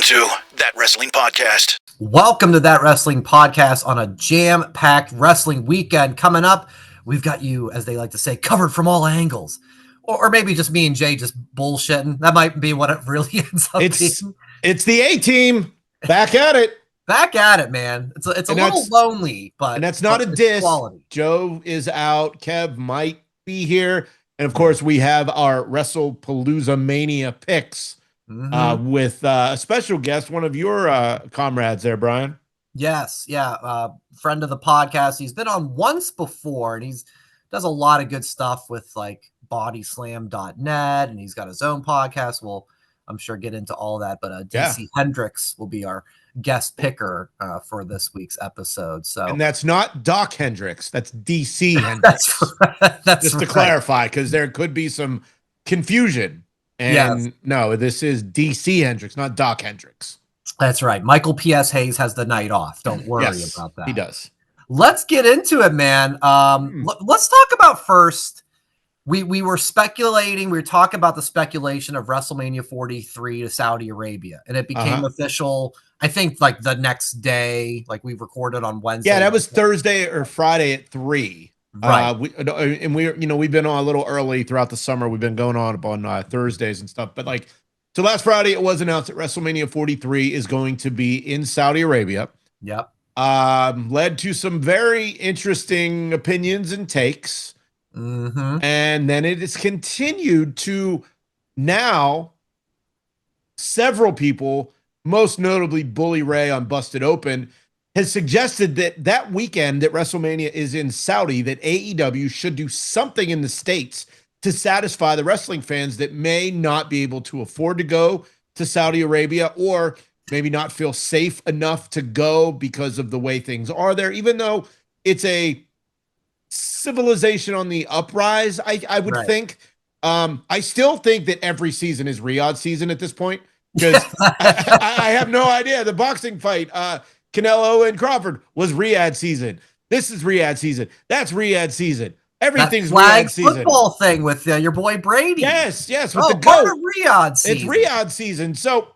to That Wrestling Podcast. Welcome to That Wrestling Podcast on a jam-packed wrestling weekend coming up. We've got you, as they like to say, covered from all angles. Or maybe just me and Jay just bullshitting. That might be what it really ends up being. It's the A-team back at it. Back at it, man. It's a little lonely, but... And that's not a diss. Quality. Joe is out. Kev might be here. And, of course, we have our Palooza Mania picks with a special guest, one of your comrades there, Brian. Yes, yeah. Friend of the podcast. He's been on once before, and does a lot of good stuff with, like, bodyslam.net, and he's got his own podcast. We'll, I'm sure, get into all that, but DC Hendrix will be our guest picker for this week's episode. So, and that's not Doc Hendrix, that's DC Hendrix. That's just to right. clarify, because there could be some confusion. And no, this is DC Hendrix, not Doc Hendrix. That's right. Michael P.S. Hayes has the night off. Don't worry about that. He does. Let's get into it, man. Let's talk about first. We were speculating. We were talking about the speculation of WrestleMania 43 to Saudi Arabia, and it became official. I think like the next day, like we recorded on Wednesday. Yeah, that was Thursday or Friday at 3. Right. We've been on a little early throughout the summer. We've been going on Thursdays and stuff. But so last Friday it was announced that WrestleMania 43 is going to be in Saudi Arabia. Yep. Led to some very interesting opinions and takes. And then it has continued to now several people, most notably Bully Ray on Busted Open, has suggested that weekend that WrestleMania is in Saudi, that AEW should do something in the States to satisfy the wrestling fans that may not be able to afford to go to Saudi Arabia, or maybe not feel safe enough to go because of the way things are there, even though it's a civilization on the uprise, I would think. I still think that every season is Riyadh season at this point, because I have no idea. The boxing fight, Canelo and Crawford, was Riyadh season. This is Riyadh season. That's Riyadh season. Everything's Riyadh season. Football thing with your boy Brady. Yes, with the GOAT. Riyadh season. It's Riyadh season. So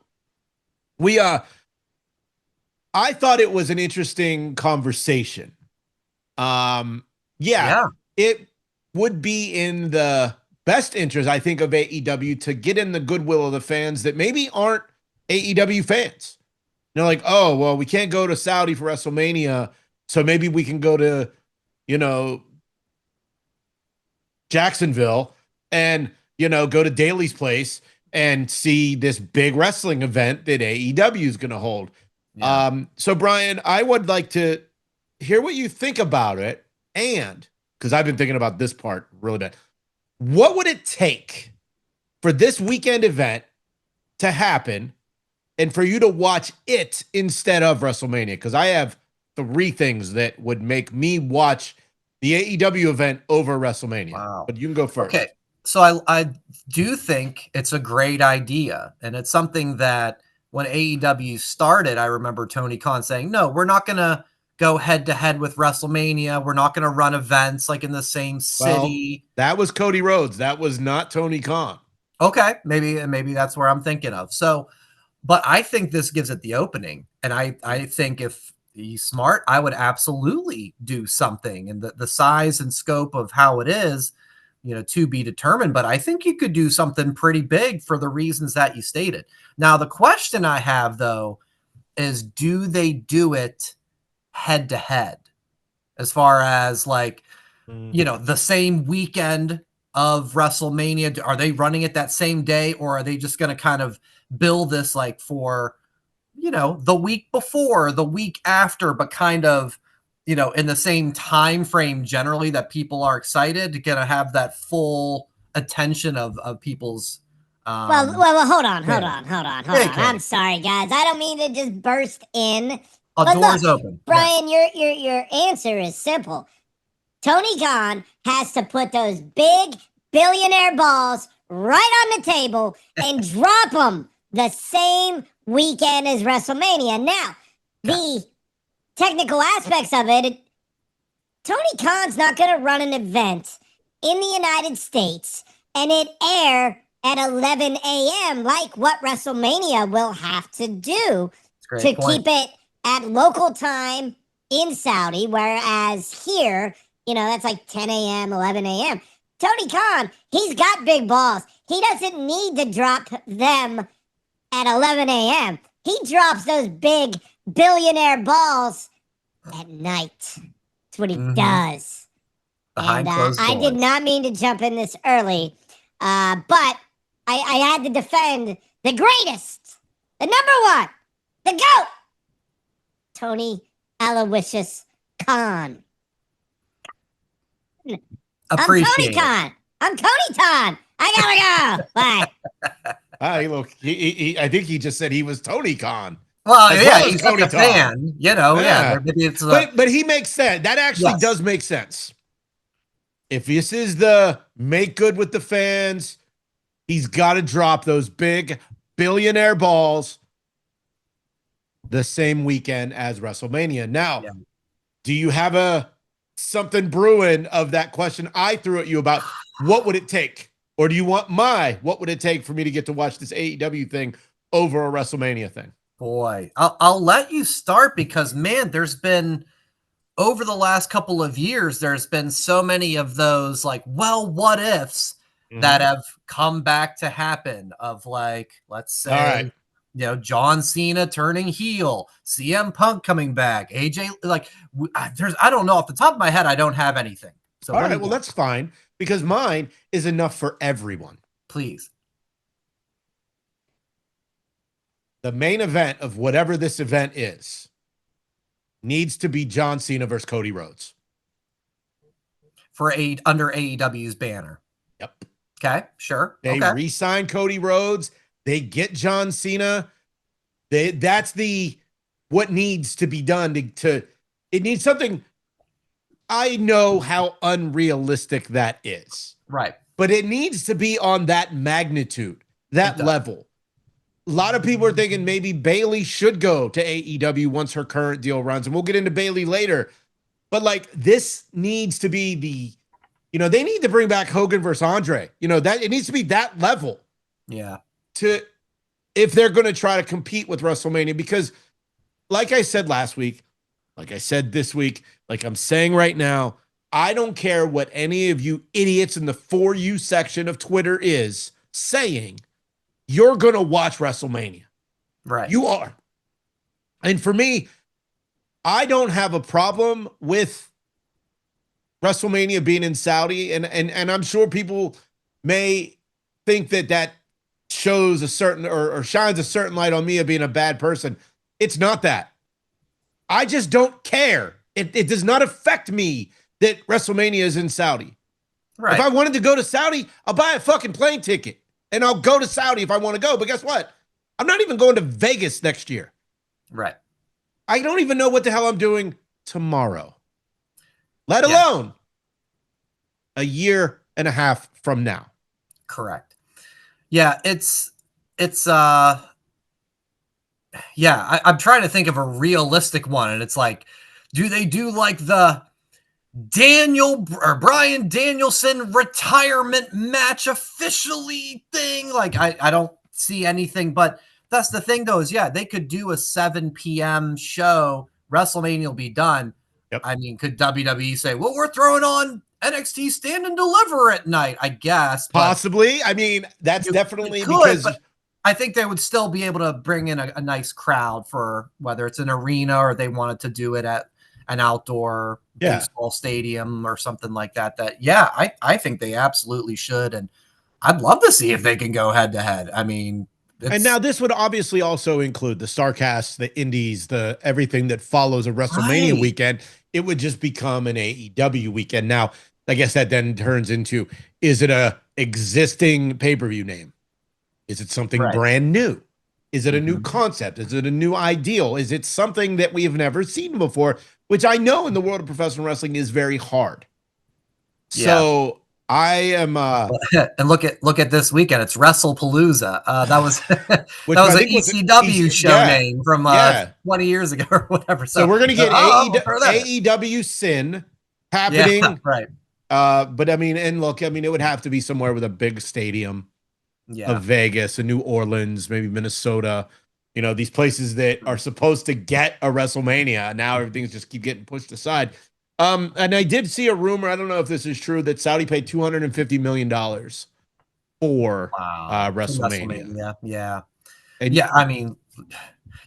I thought it was an interesting conversation. It would be in the best interest, I think, of AEW to get in the goodwill of the fans that maybe aren't AEW fans. They're like, oh, well, we can't go to Saudi for WrestleMania, so maybe we can go to, Jacksonville and, go to Daly's place and see this big wrestling event that AEW is going to hold. Yeah. So, Brian, I would like to hear what you think about it, and because I've been thinking about this part really bad. What would it take for this weekend event to happen and for you to watch it instead of WrestleMania? Because I have 3 things that would make me watch the AEW event over WrestleMania. Wow. But you can go first. Okay. So I do think it's a great idea. And it's something that when AEW started, I remember Tony Khan saying, no, we're not going to go head to head with WrestleMania. We're not going to run events like in the same city. Well, that was Cody Rhodes. That was not Tony Khan. Okay. Maybe that's where I'm thinking of. So, but I think this gives it the opening. And I think if he's smart, I would absolutely do something. And the size and scope of how it is, to be determined. But I think you could do something pretty big for the reasons that you stated. Now, the question I have, though, is do they do it head to head, as far as the same weekend of WrestleMania? Are they running it that same day, or are they just going to kind of build this for the week before, the week after, but kind of in the same time frame generally that people are excited to have that full attention of people's well, hold on. I'm sorry, guys. I don't mean to just burst in. Doors open. Brian, your answer is simple. Tony Khan has to put those big billionaire balls right on the table and drop them the same weekend as WrestleMania. Now, the technical aspects of it, Tony Khan's not going to run an event in the United States and it air at 11 a.m., like what WrestleMania will have to do to keep it at local time in Saudi, whereas here, that's like 10 a.m., 11 a.m. Tony Khan, he's got big balls. He doesn't need to drop them at 11 a.m. He drops those big billionaire balls at night. That's what he does. Behind and closed I doors. did not mean to jump in this early, but I had to defend the greatest, the number one, the GOAT, Tony Aloysius Khan. Appreciate I'm Tony Khan. I gotta go. Bye. Look, I think he just said he was Tony Khan. Well, yeah, well he's Tony a fan, Yeah. Maybe it's but he makes sense. That actually does make sense. If this is the make good with the fans, he's got to drop those big billionaire balls the same weekend as WrestleMania. Now, do you have something brewing of that question I threw at you about what would it take? Or do you want what would it take for me to get to watch this AEW thing over a WrestleMania thing? Boy, I'll let you start because, man, there's been, over the last couple of years, there's been so many of those, like, what ifs that have come back to happen of, like, let's say, John Cena turning heel, CM Punk coming back, AJ, like, I don't know, off the top of my head, I don't have anything. So all right, well, that's fine because mine is enough for everyone. Please. The main event of whatever this event is needs to be John Cena versus Cody Rhodes. For under AEW's banner. Yep. Okay, sure. They re-sign Cody Rhodes. They get John Cena. That's what needs to be done to it needs something. I know how unrealistic that is. Right. But it needs to be on that magnitude, that level. A lot of people are thinking maybe Bayley should go to AEW once her current deal runs, and we'll get into Bayley later. But like this needs to be they need to bring back Hogan versus Andre. That it needs to be that level. Yeah. If they're going to try to compete with WrestleMania, because like I said last week, like I said this week, like I'm saying right now, I don't care what any of you idiots in the For You section of Twitter is saying. You're going to watch WrestleMania. Right. You are. And for me, I don't have a problem with WrestleMania being in Saudi. And I'm sure people may think that shows a certain or shines a certain light on me of being a bad person. It's not that. I just don't care. It does not affect me that WrestleMania is in Saudi. Right. If I wanted to go to Saudi, I'll buy a fucking plane ticket. And I'll go to Saudi if I want to go. But guess what? I'm not even going to Vegas next year. Right. I don't even know what the hell I'm doing tomorrow, let alone a year and a half from now. Correct. Yeah, I'm trying to think of a realistic one. And it's like, do they do like the Bryan Danielson retirement match officially thing? Like, I don't see anything, but that's the thing though, is they could do a 7 p.m. show. WrestleMania will be done. Yep. I mean, could WWE say, well, we're throwing on NXT Stand and Deliver at night? I guess. Possibly. I mean, that's definitely because I think they would still be able to bring in a nice crowd for whether it's an arena or they wanted to do it at an outdoor baseball stadium or something like that. I think they absolutely should. And I'd love to see if they can go head to head. I mean, and now this would obviously also include the StarCast, the Indies, the everything that follows a WrestleMania weekend. It would just become an AEW weekend. Now, I guess that then turns into, is it a existing pay-per-view name? Is it something brand new? Is it a new concept? Is it a new ideal? Is it something that we have never seen before? Which I know in the world of professional wrestling is very hard. So I am and look at this weekend. It's WrestlePalooza. That was that was an ECW show name from 20 years ago or whatever. So we're gonna get AEW Sin happening. Right. But I mean, and look, I mean, it would have to be somewhere with a big stadium. of Vegas and New Orleans, maybe Minnesota, these places that are supposed to get a WrestleMania. Now everything's just keep getting pushed aside. And I did see a rumor, I don't know if this is true, that Saudi paid $250 million for WrestleMania. Yeah. And yeah, I mean,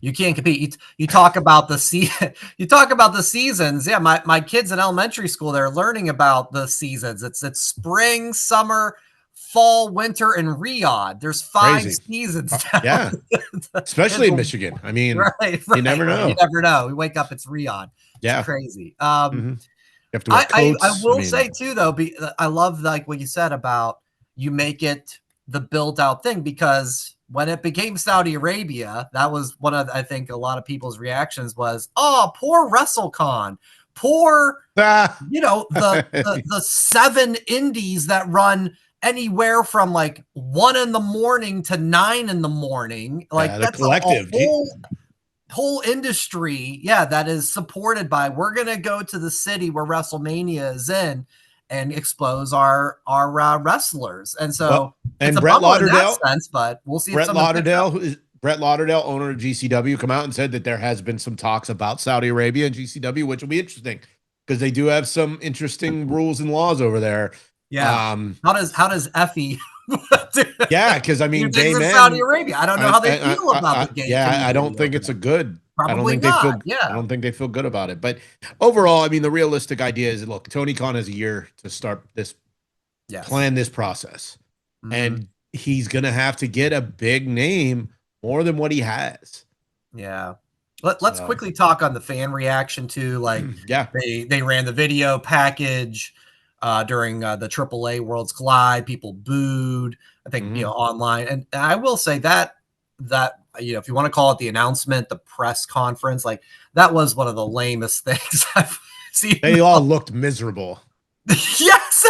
you can't compete. You talk about the you talk about the seasons. Yeah, my kids in elementary school, they're learning about the seasons. It's spring, summer, fall, winter, and Riyadh. There's 5 seasons now. Yeah. Especially in Michigan. I mean, you never know. You never know. We wake up, it's Riyadh. It's crazy. You have to wear coats. I will say too, though, I love like what you said about you make it the built out thing, because when it became Saudi Arabia, that was one of, I think, a lot of people's reactions was, oh, poor WrestleCon, poor, the 7 indies that run anywhere from like 1 a.m. to 9 a.m. Like that's collective. A whole industry, that is supported by, we're gonna go to the city where WrestleMania is in and expose our wrestlers. And so and Brett Lauderdale, in that sense, but we'll see. Brett Lauderdale, owner of GCW, come out and said that there has been some talks about Saudi Arabia and GCW, which will be interesting because they do have some interesting rules and laws over there. Yeah. How does Effie? Because I mean, gay men, Saudi Arabia. I don't know how they feel about the gay. Yeah, I don't think it's a good. Probably I don't think they feel good about it. But overall, I mean, the realistic idea is, look, Tony Khan has a year to start this, plan this process, and he's gonna have to get a big name more than what he has. Yeah. Let's quickly talk on the fan reaction too. Like, they ran the video package during the AAA Worlds Collide. People booed, I think, online. And I will say that if you want to call it the announcement, the press conference, like that was one of the lamest things I've seen. They all looked miserable. Yes.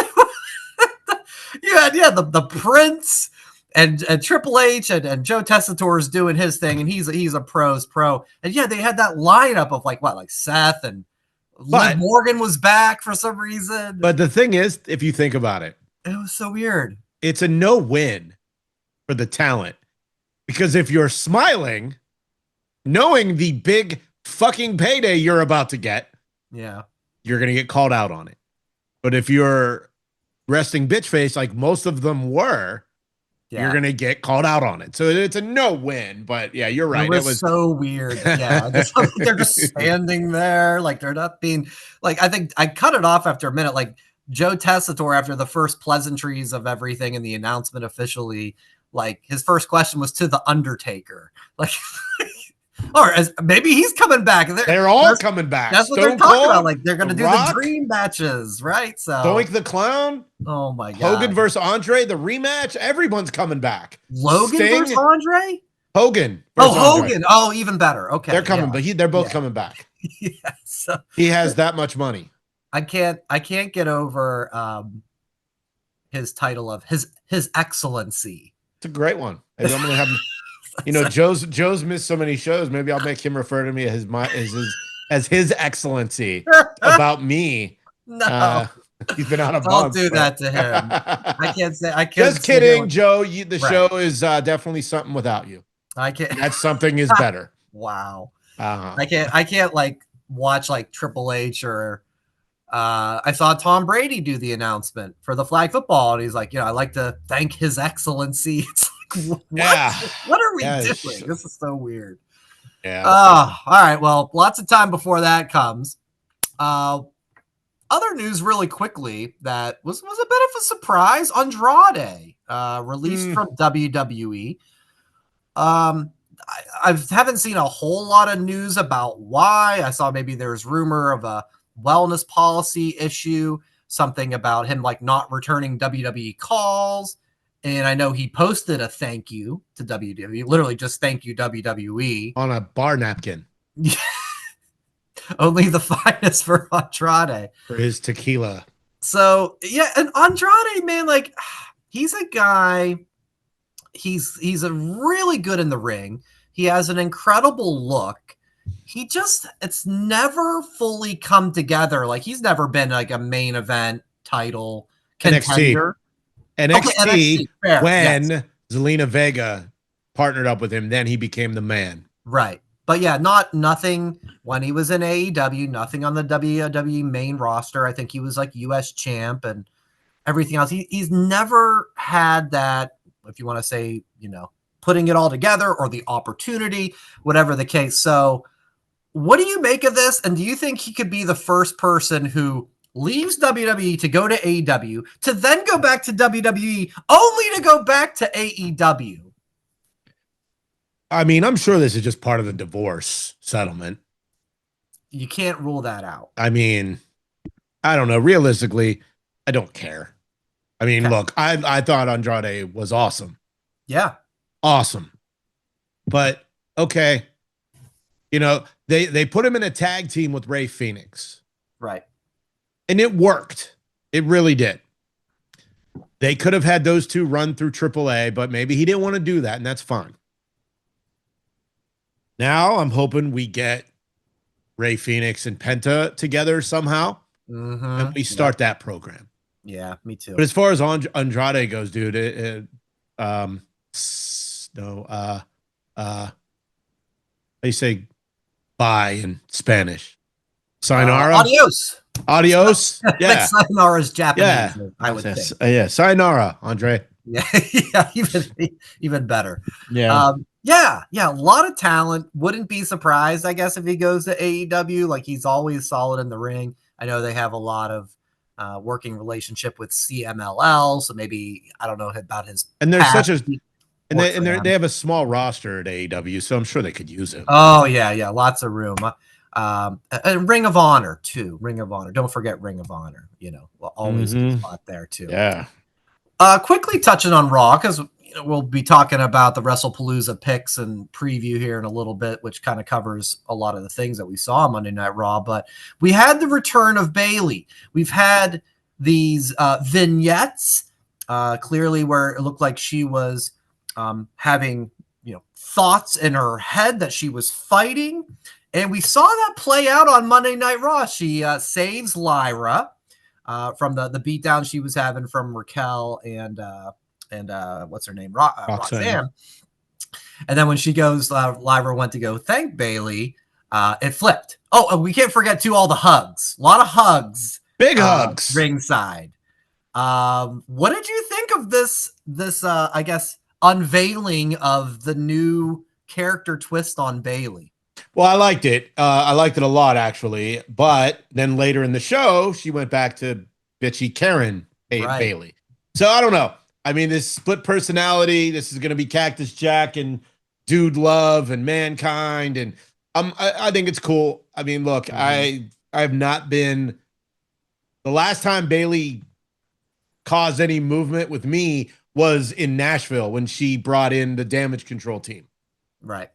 The Prince and Triple H and Joe Tessitore's doing his thing, and he's a pro's pro. And they had that lineup of like Seth and Liv Morgan was back for some reason. But the thing is, if you think about it, it was so weird. It's a no-win for the talent. Because if you're smiling, knowing the big fucking payday you're about to get, you're going to get called out on it. But if you're resting bitch face, like most of them were, you're going to get called out on it. So it's a no-win. But you're right. It was so weird. Yeah. They're just standing there. Like they're not being like, I think I cut it off after a minute. Like Joe Tessitore, after the first pleasantries of everything and the announcement officially, like his first question was to the Undertaker, like, or maybe he's coming back. They're all coming back. That's what they're talking about. Like they're going to do the dream matches, right? So Doink the Clown. Oh my God. Hogan versus Andre, the rematch. Everyone's coming back. Logan versus Andre. Hogan. Hogan. Andre. Oh, even better. Okay, they're coming, but they're both coming back. So he has that much money. I can't get over his title of his Excellency. It's a great one. I'm gonna have, Joe's missed so many shows. Maybe I'll make him refer to me as his Excellency about me. No, he's been out of. Don't do that to him. I can't say. I can't. Just kidding, Joe. The show is definitely something without you. I can't. That something is better. Wow. I can't like watch like Triple H or. I saw Tom Brady do the announcement for the flag football, and he's like, I'd like to thank His Excellency. It's like, what are we doing? This is so weird. Yeah. All right. Well, lots of time before that comes. Other news really quickly that was a bit of a surprise. Andrade released from WWE. I haven't seen a whole lot of news about why. I saw maybe there's rumor of a wellness policy issue, something about him like not returning WWE calls. And I know he posted a thank you to WWE, literally just thank you WWE on a bar napkin. Only the finest for Andrade. For his tequila. So and Andrade, man, like he's a guy, he's a really good in the ring. He has an incredible look. It's never fully come together. Like he's never been like a main event title contender. NXT when Zelina Vega partnered up with him, then he became the man. Right. But yeah, nothing when he was in AEW, nothing on the WWE main roster. I think he was like US champ and everything else. He's never had that, if you want to say, putting it all together or the opportunity, whatever the case. So what do you make of this? And do you think he could be the first person who leaves WWE to go to AEW, to then go back to WWE, only to go back to AEW? I mean, I'm sure this is just part of the divorce settlement. You can't rule that out. I mean, I don't know. Realistically, I don't care. I mean, look, I thought Andrade was awesome. Yeah. Awesome. But, okay. They put him in a tag team with Rey Fenix. Right. And it worked. It really did. They could have had those two run through AAA, but maybe he didn't want to do that, and that's fine. Now I'm hoping we get Rey Fenix and Penta together somehow, and we start that program. Yeah, me too. But as far as Andrade goes, dude, how do you say bye in Spanish? Sayonara? Adios? Yeah. Sayonara's Japanese, I would think. Yeah, sayonara, Andre. Yeah, even better. Yeah. Yeah, a lot of talent. Wouldn't be surprised, I guess, if he goes to AEW. Like, he's always solid in the ring. I know they have a lot of working relationship with CMLL, so maybe I don't know about his. And there's they have a small roster at AEW, so I'm sure they could use him. Oh yeah, lots of room. And Ring of Honor too. Ring of Honor. Don't forget Ring of Honor. Always a spot there too. Yeah. Quickly touching on Raw, because we'll be talking about the WrestlePalooza picks and preview here in a little bit, which kind of covers a lot of the things that we saw on Monday Night Raw. But we had the return of Bayley. We've had these vignettes, clearly where it looked like she was having thoughts in her head that she was fighting, and we saw that play out on Monday Night Raw. She saves Lyra from the beatdown she was having from Raquel and what's her name? Roxanne. And then when she goes, Lyra went to go thank Bayley. It flipped. Oh, and we can't forget too, all the hugs. A lot of hugs. Big hugs. Ringside. What did you think of this, I guess, unveiling of the new character twist on Bayley? Well, I liked it. I liked it a lot, actually. But then later in the show, she went back to bitchy Karen Bayley. So I don't know. I mean, this split personality, this is going to be Cactus Jack and Dude Love and Mankind. And I think it's cool. I mean, look, I have not been – the last time Bayley caused any movement with me was in Nashville when she brought in the Damage Control team. Right.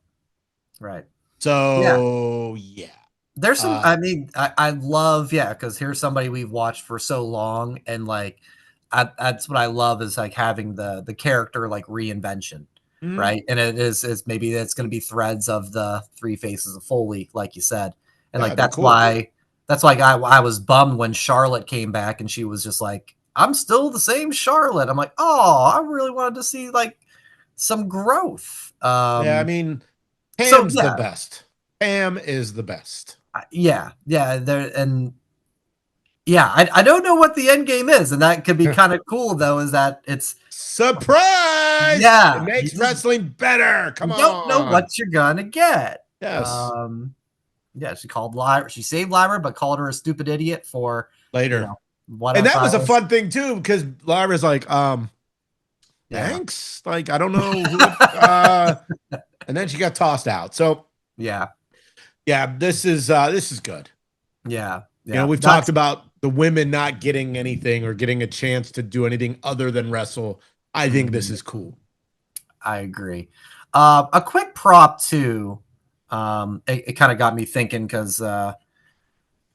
So, yeah. There's some, I love, because here's somebody we've watched for so long, and like, that's what I love, is like having the character like reinvention, right? And it's maybe it's going to be threads of the Three Faces of Foley, like you said, and like that's cool. why I was bummed when Charlotte came back and she was just like, I'm still the same Charlotte. I'm like, oh, I really wanted to see like some growth. I mean, Pam's the best. Pam is the best. I don't know what the end game is, and that could be kind of cool though, is that it's surprise. Yeah, it makes wrestling better. Come on, you don't know what you're gonna get. Yes. She called Lyra. She saved Lyra, but called her a stupid idiot for later. And that was a fun thing too, because Lyra's like, thanks. Like, I don't know who, and then she got tossed out. So yeah, this is good. Yeah. We've talked about the women not getting anything or getting a chance to do anything other than wrestle. I think this is cool. I agree. A quick prop too. It kind of got me thinking, because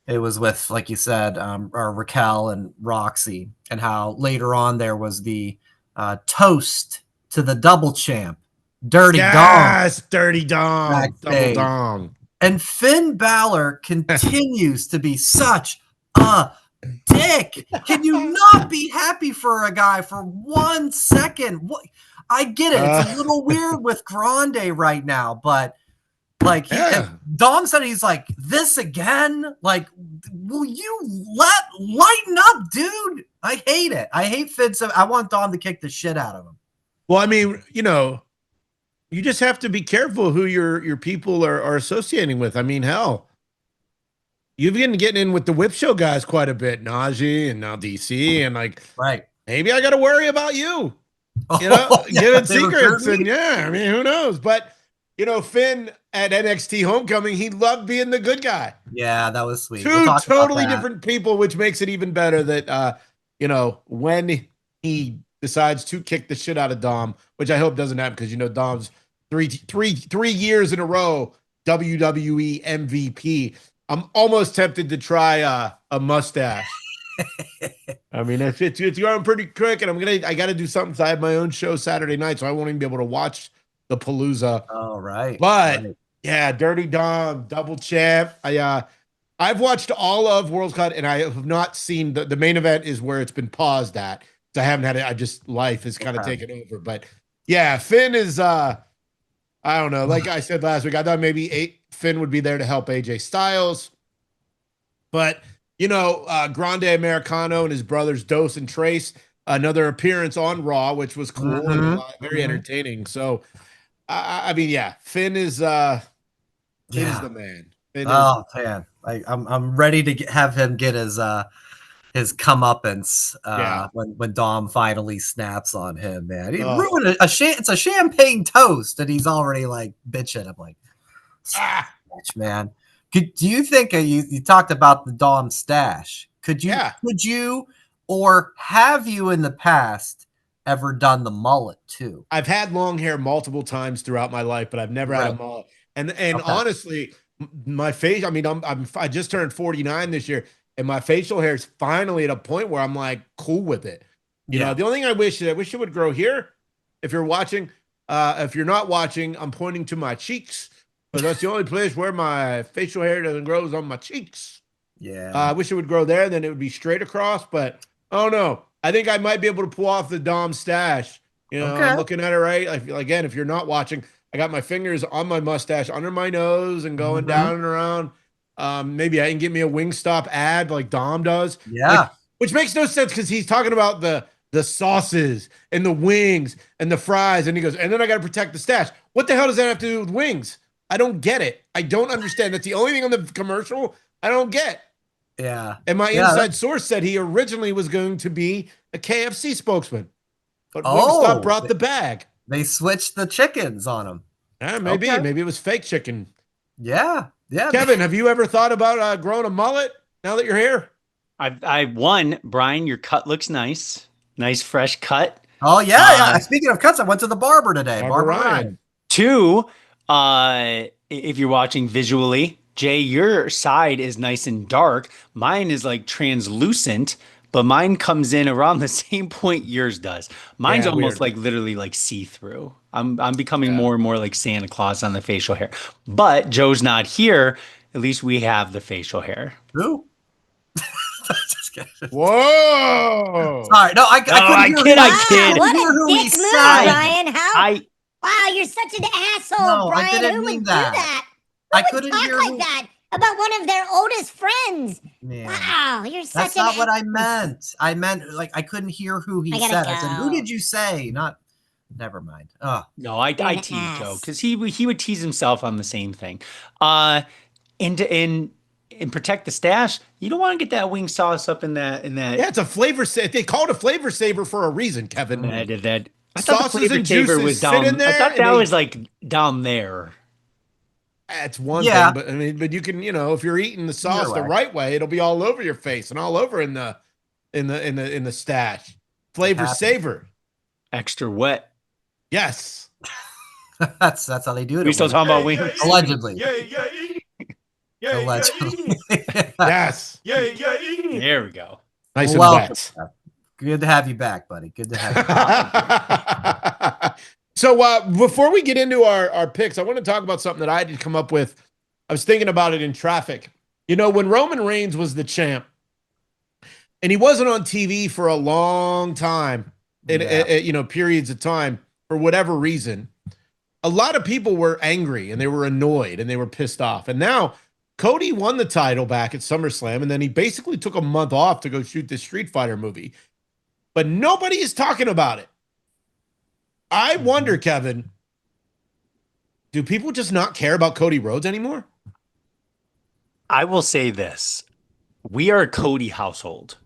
it was with, like you said, Raquel and Roxy, and how later on there was the toast to the double champ, Dirty Dong. Yes, Dirty Dong. Double Dong. And Finn Balor continues to be such a dick. Can you not be happy for a guy for 1 second? What? I get it. It's a little weird with Grande right now, but like Dom said, he's like, this again? Like, will you lighten up, dude? I hate it. I hate Finn. So I want Dom to kick the shit out of him. Well, I mean, you just have to be careful who your people are associating with. I mean, hell, you've been getting in with the Whip Show guys quite a bit, Najee and now DC, and like, right. Maybe I got to worry about you. Giving secrets, and I mean, who knows? But Finn at NXT Homecoming, he loved being the good guy. Yeah, that was sweet. Two totally different people, which makes it even better that when he decides to kick the shit out of Dom, which I hope doesn't happen because Dom's three years in a row WWE MVP. I'm almost tempted to try a mustache. I mean, it's going pretty quick, and I got to do something. So I have my own show Saturday night, so I won't even be able to watch the Palooza. Oh, right. But yeah, Dirty Dom, double champ. I've watched all of World Cup, and I have not seen the main event is where it's been paused at. So I haven't had it. Life has kind of taken over. But yeah, Finn is I don't know. Like I said last week, I thought maybe Finn would be there to help AJ Styles, but. Grande Americano and his brothers Dos and Trace, another appearance on Raw, which was cool and very entertaining. So, I mean, yeah, Finn is the man. Man, I'm ready to have him get his comeuppance when Dom finally snaps on him. Man, he ruined it's a champagne toast, and he's already like bitching. I'm like, man. Do you think you talked about the Dom stash? Could you or have you in the past ever done the mullet too? I've had long hair multiple times throughout my life, but I've never had a mullet. And honestly, my face, I mean, I just turned 49 this year, and my facial hair is finally at a point where I'm like cool with it. The only thing I wish it would grow here. If you're watching, if you're not watching, I'm pointing to my cheeks. But that's the only place where my facial hair doesn't grow is on my cheeks. Yeah. I wish it would grow there. Then it would be straight across. But, oh, no. I think I might be able to pull off the Dom stash. I'm looking at it right. Again, if you're not watching, I got my fingers on my mustache under my nose and going down and around. Maybe I can get me a Wingstop ad like Dom does. Yeah. Which makes no sense because he's talking about the sauces and the wings and the fries. And he goes, and then I got to protect the stash. What the hell does that have to do with wings? I don't get it. I don't understand. That's the only thing on the commercial I don't get. Yeah. And my inside source said he originally was going to be a KFC spokesman. But Wingstop brought the bag. They switched the chickens on him. Maybe. Okay. Maybe it was fake chicken. Yeah. Yeah. Kevin, have you ever thought about growing a mullet now that you're here? Brian, your cut looks nice. Nice, fresh cut. Oh, yeah. Speaking of cuts, I went to the barber today. Barber Ryan. 2, if you're watching visually, Jay, your side is nice and dark. Mine is like translucent, but mine comes in around the same point yours does. Mine's almost like literally like see-through. I'm becoming more and more like Santa Claus on the facial hair. But Joe's not here. At least we have the facial hair. Who? Whoa! Sorry, no, I kid. What a dick move, Ryan. Wow, you're such an asshole, No, Brian. I didn't Who mean would that. do that? I Who couldn't would talk hear like that about one of their oldest friends. Man. Wow, you're such That's not what I meant. I meant like I couldn't hear who he said. I said, "Who did you say?" Not. Never mind. Oh. No, I tease Joe because he would tease himself on the same thing. And protect the stash. You don't want to get that wing sauce up in that. Yeah, it's a flavor. They call it a flavor saver for a reason, Kevin. I thought the flavor saver was down. I thought that was like down there. That's one thing, but I mean, but you can, if you're eating the sauce the right way, it'll be all over your face and all over in the stash. Flavor saver, extra wet. Yes, that's how they do it. We still talking about wings, allegedly. Allegedly. Yes. There we go. Nice and wet. Good to have you back, buddy. Good to have you back. So before we get into our picks, I want to talk about something that I did come up with. I was thinking about it in traffic. When Roman Reigns was the champ, and he wasn't on TV for a long time, periods of time, for whatever reason, a lot of people were angry and they were annoyed and they were pissed off. And now Cody won the title back at SummerSlam, and then he basically took a month off to go shoot this Street Fighter movie. But nobody is talking about it. I wonder, Kevin, do people just not care about Cody Rhodes anymore? I will say this. We are a Cody household.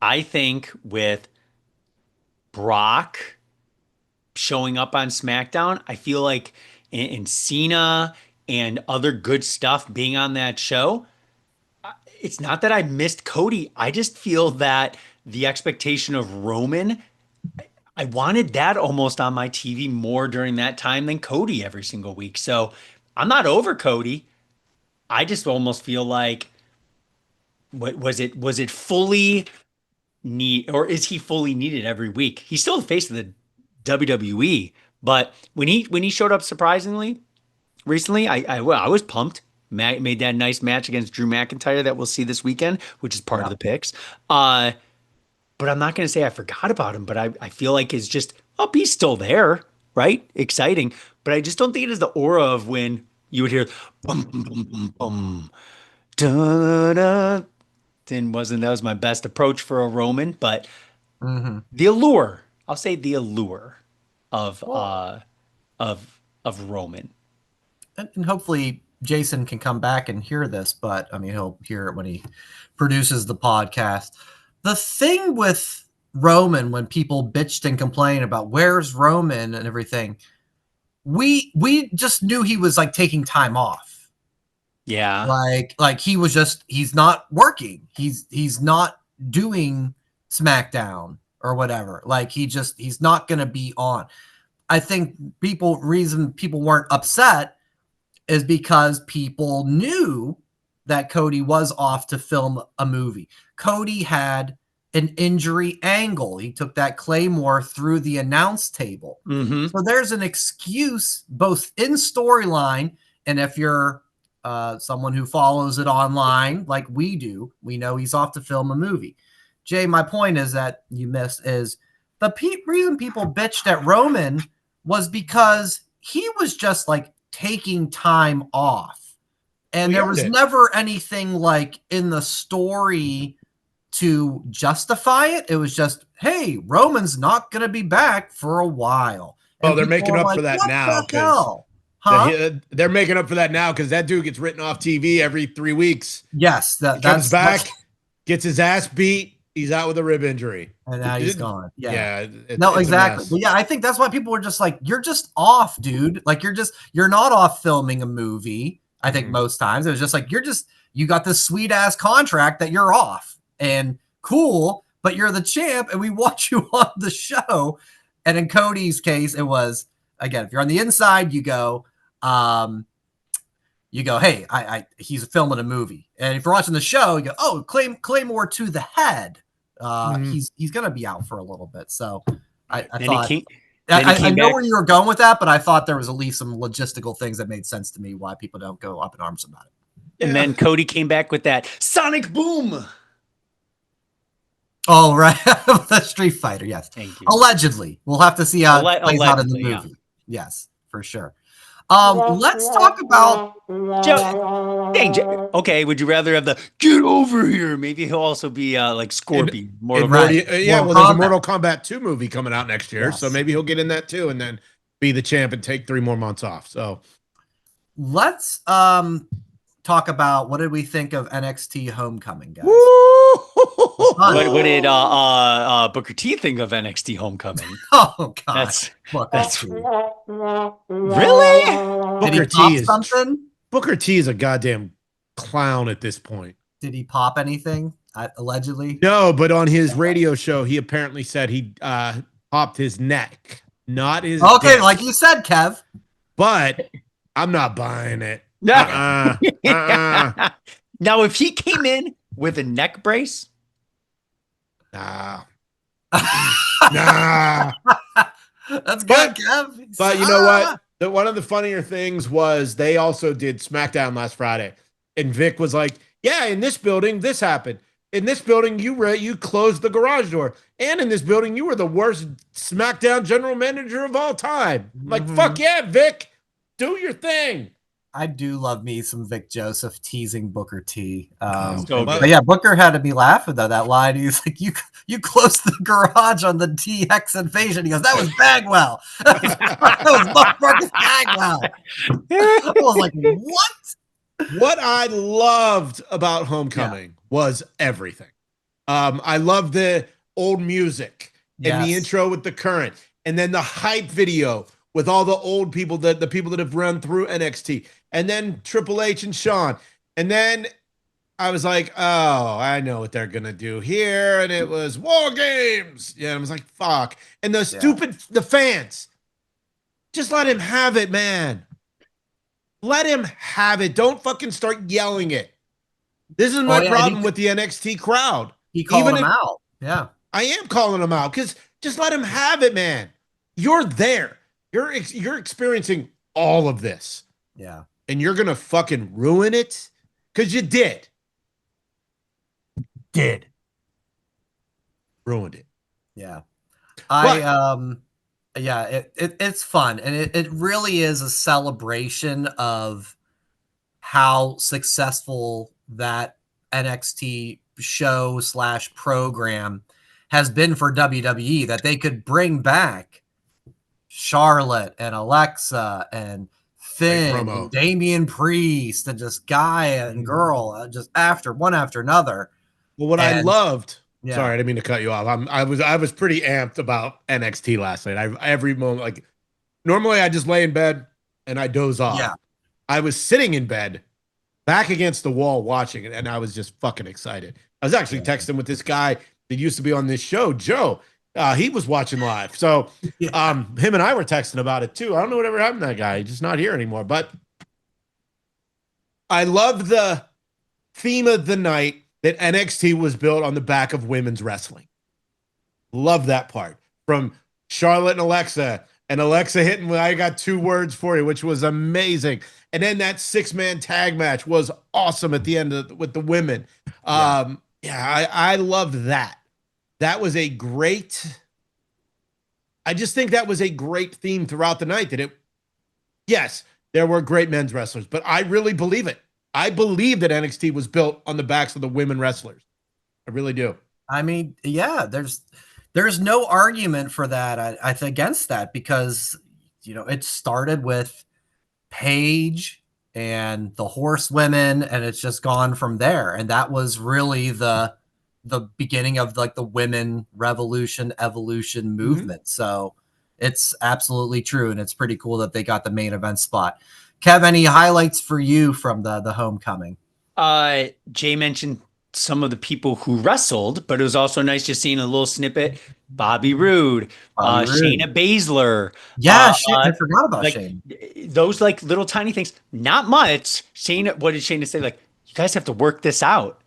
I think with Brock showing up on SmackDown, I feel like in Cena and other good stuff being on that show, it's not that I missed Cody. I just feel that the expectation of Roman, I wanted that almost on my TV more during that time than Cody every single week. So I'm not over Cody. I just almost feel like, what was it fully need, or is he fully needed every week? He's still the face of the WWE, but when he showed up surprisingly recently, I was pumped. Made that nice match against Drew McIntyre that we'll see this weekend, which is part of the picks. But I'm not going to say I forgot about him, but I feel like it's just, he's still there, right? Exciting. But I just don't think it is the aura of when you would hear, bum, bum, bum, bum, bum, da, da. That was my best approach for a Roman, but the allure, I'll say the allure of Roman. And hopefully Jason can come back and hear this, but I mean, he'll hear it when he produces the podcast. The thing with Roman, when people bitched and complained about where's Roman and everything, we just knew he was like taking time off. Yeah. Like he's not working. He's not doing SmackDown or whatever. Like he's not going to be on. I think reason people weren't upset is because people knew that Cody was off to film a movie. Cody had an injury angle. He took that Claymore through the announce table. So there's an excuse both in storyline, and if you're someone who follows it online like we do, we know he's off to film a movie. Jay, my point is that you missed is the reason people bitched at Roman was because he was just like taking time off, and there was never anything like in the story to justify it. It was just, hey, Roman's not going to be back for a while. Oh, they're making up for that now. They're making up for that now because that dude gets written off TV every 3 weeks. Yes, he comes back, gets his ass beat. He's out with a rib injury, and now he's gone. Yeah, no, exactly. But yeah, I think that's why people were just like, "You're just off, dude. Like you're not off filming a movie." I think most times it was just like you got this sweet ass contract that you're off and cool, but you're the champ, and we watch you on the show. And in Cody's case, it was, again, if you're on the inside, you go, hey, he's filming a movie. And if you're watching the show, you go, oh, Claymore to the head. He's going to be out for a little bit. So I thought, I know where you were going with that, but I thought there was at least some logistical things that made sense to me why people don't go up in arms about it. And then Cody came back with that sonic boom. Oh, right. The Street Fighter. Yes. Thank you. Allegedly. We'll have to see how it plays out in the movie. Yeah. Yes, for sure. Let's talk about okay, would you rather have the get over here? Maybe he'll also be like Scorpion. There's a Mortal Kombat 2 movie coming out next year, so maybe he'll get in that too and then be the champ and take 3 more months off. So let's talk about what did we think of NXT Homecoming, guys? What did Booker T think of NXT Homecoming? Oh God, that's really Booker T is something. Booker T is a goddamn clown at this point. Did he pop anything? Allegedly, no. But on his radio show, he apparently said he popped his neck, not his. Okay, dick. like you said, Kev. But I'm not buying it. Now, if he came in with a neck brace. Nah. That's good, Kev. But you know what? One of the funnier things was they also did SmackDown last Friday. And Vic was like, yeah, in this building, this happened. in this building, you closed the garage door. And in this building, you were the worst SmackDown general manager of all time. I'm like, fuck yeah, Vic. Do your thing. I do love me some Vic Joseph teasing Booker T. So But yeah, Booker had to be laughing though, that line. He's like, you closed the garage on the DX invasion. He goes, that was Bagwell. That was Marcus Bagwell. I was like, what? What I loved about Homecoming was everything. I loved the old music and the intro with the current, and then the hype video with all the old people, the people that have run through NXT, and then Triple H and Shawn. And then I was like, oh, I know what they're going to do here. And it was War Games. Yeah, I was like, fuck. And the fans, just let him have it, man. Let him have it. Don't fucking start yelling it. This is my problem with the NXT crowd. He called him out. Yeah. I am calling him out because just let him have it, man. You're there. You're experiencing all of this. Yeah. And you're going to fucking ruin it because you did. Ruined it. Yeah. It's fun. And it really is a celebration of how successful that NXT show / program has been for WWE, that they could bring back Charlotte and Alexa and Finn and Damian Priest and just guy and girl just one after another. Well, what I loved, sorry, I didn't mean to cut you off. I was pretty amped about NXT last night. Every moment, like normally I just lay in bed and I doze off. Yeah. I was sitting in bed back against the wall watching it, and I was just fucking excited. I was actually texting with this guy that used to be on this show, Joe. He was watching live. So him and I were texting about it too. I don't know whatever happened to that guy. He's just not here anymore. But I love the theme of the night that NXT was built on the back of women's wrestling. Love that part. From Charlotte and Alexa hitting, I got 2 words for you, which was amazing. And then that 6-man tag match was awesome at the end with the women. I loved that. That was I just think that was a great theme throughout the night. Yes, there were great men's wrestlers, but I really believe it. I believe that NXT was built on the backs of the women wrestlers. I really do. I mean, yeah, there's no argument for that. I think against that, because it started with Paige and the Horsewomen, and it's just gone from there. And that was really the beginning of like the women evolution movement. So it's absolutely true, and it's pretty cool that they got the main event spot. Kev, any highlights for you from the Homecoming? Jay mentioned some of the people who wrestled, but it was also nice just seeing a little snippet. Bobby Roode, Shayna Baszler. Yeah, I forgot about Shayna. Those like little tiny things, not much. Shayna, what did Shayna say? Like, you guys have to work this out.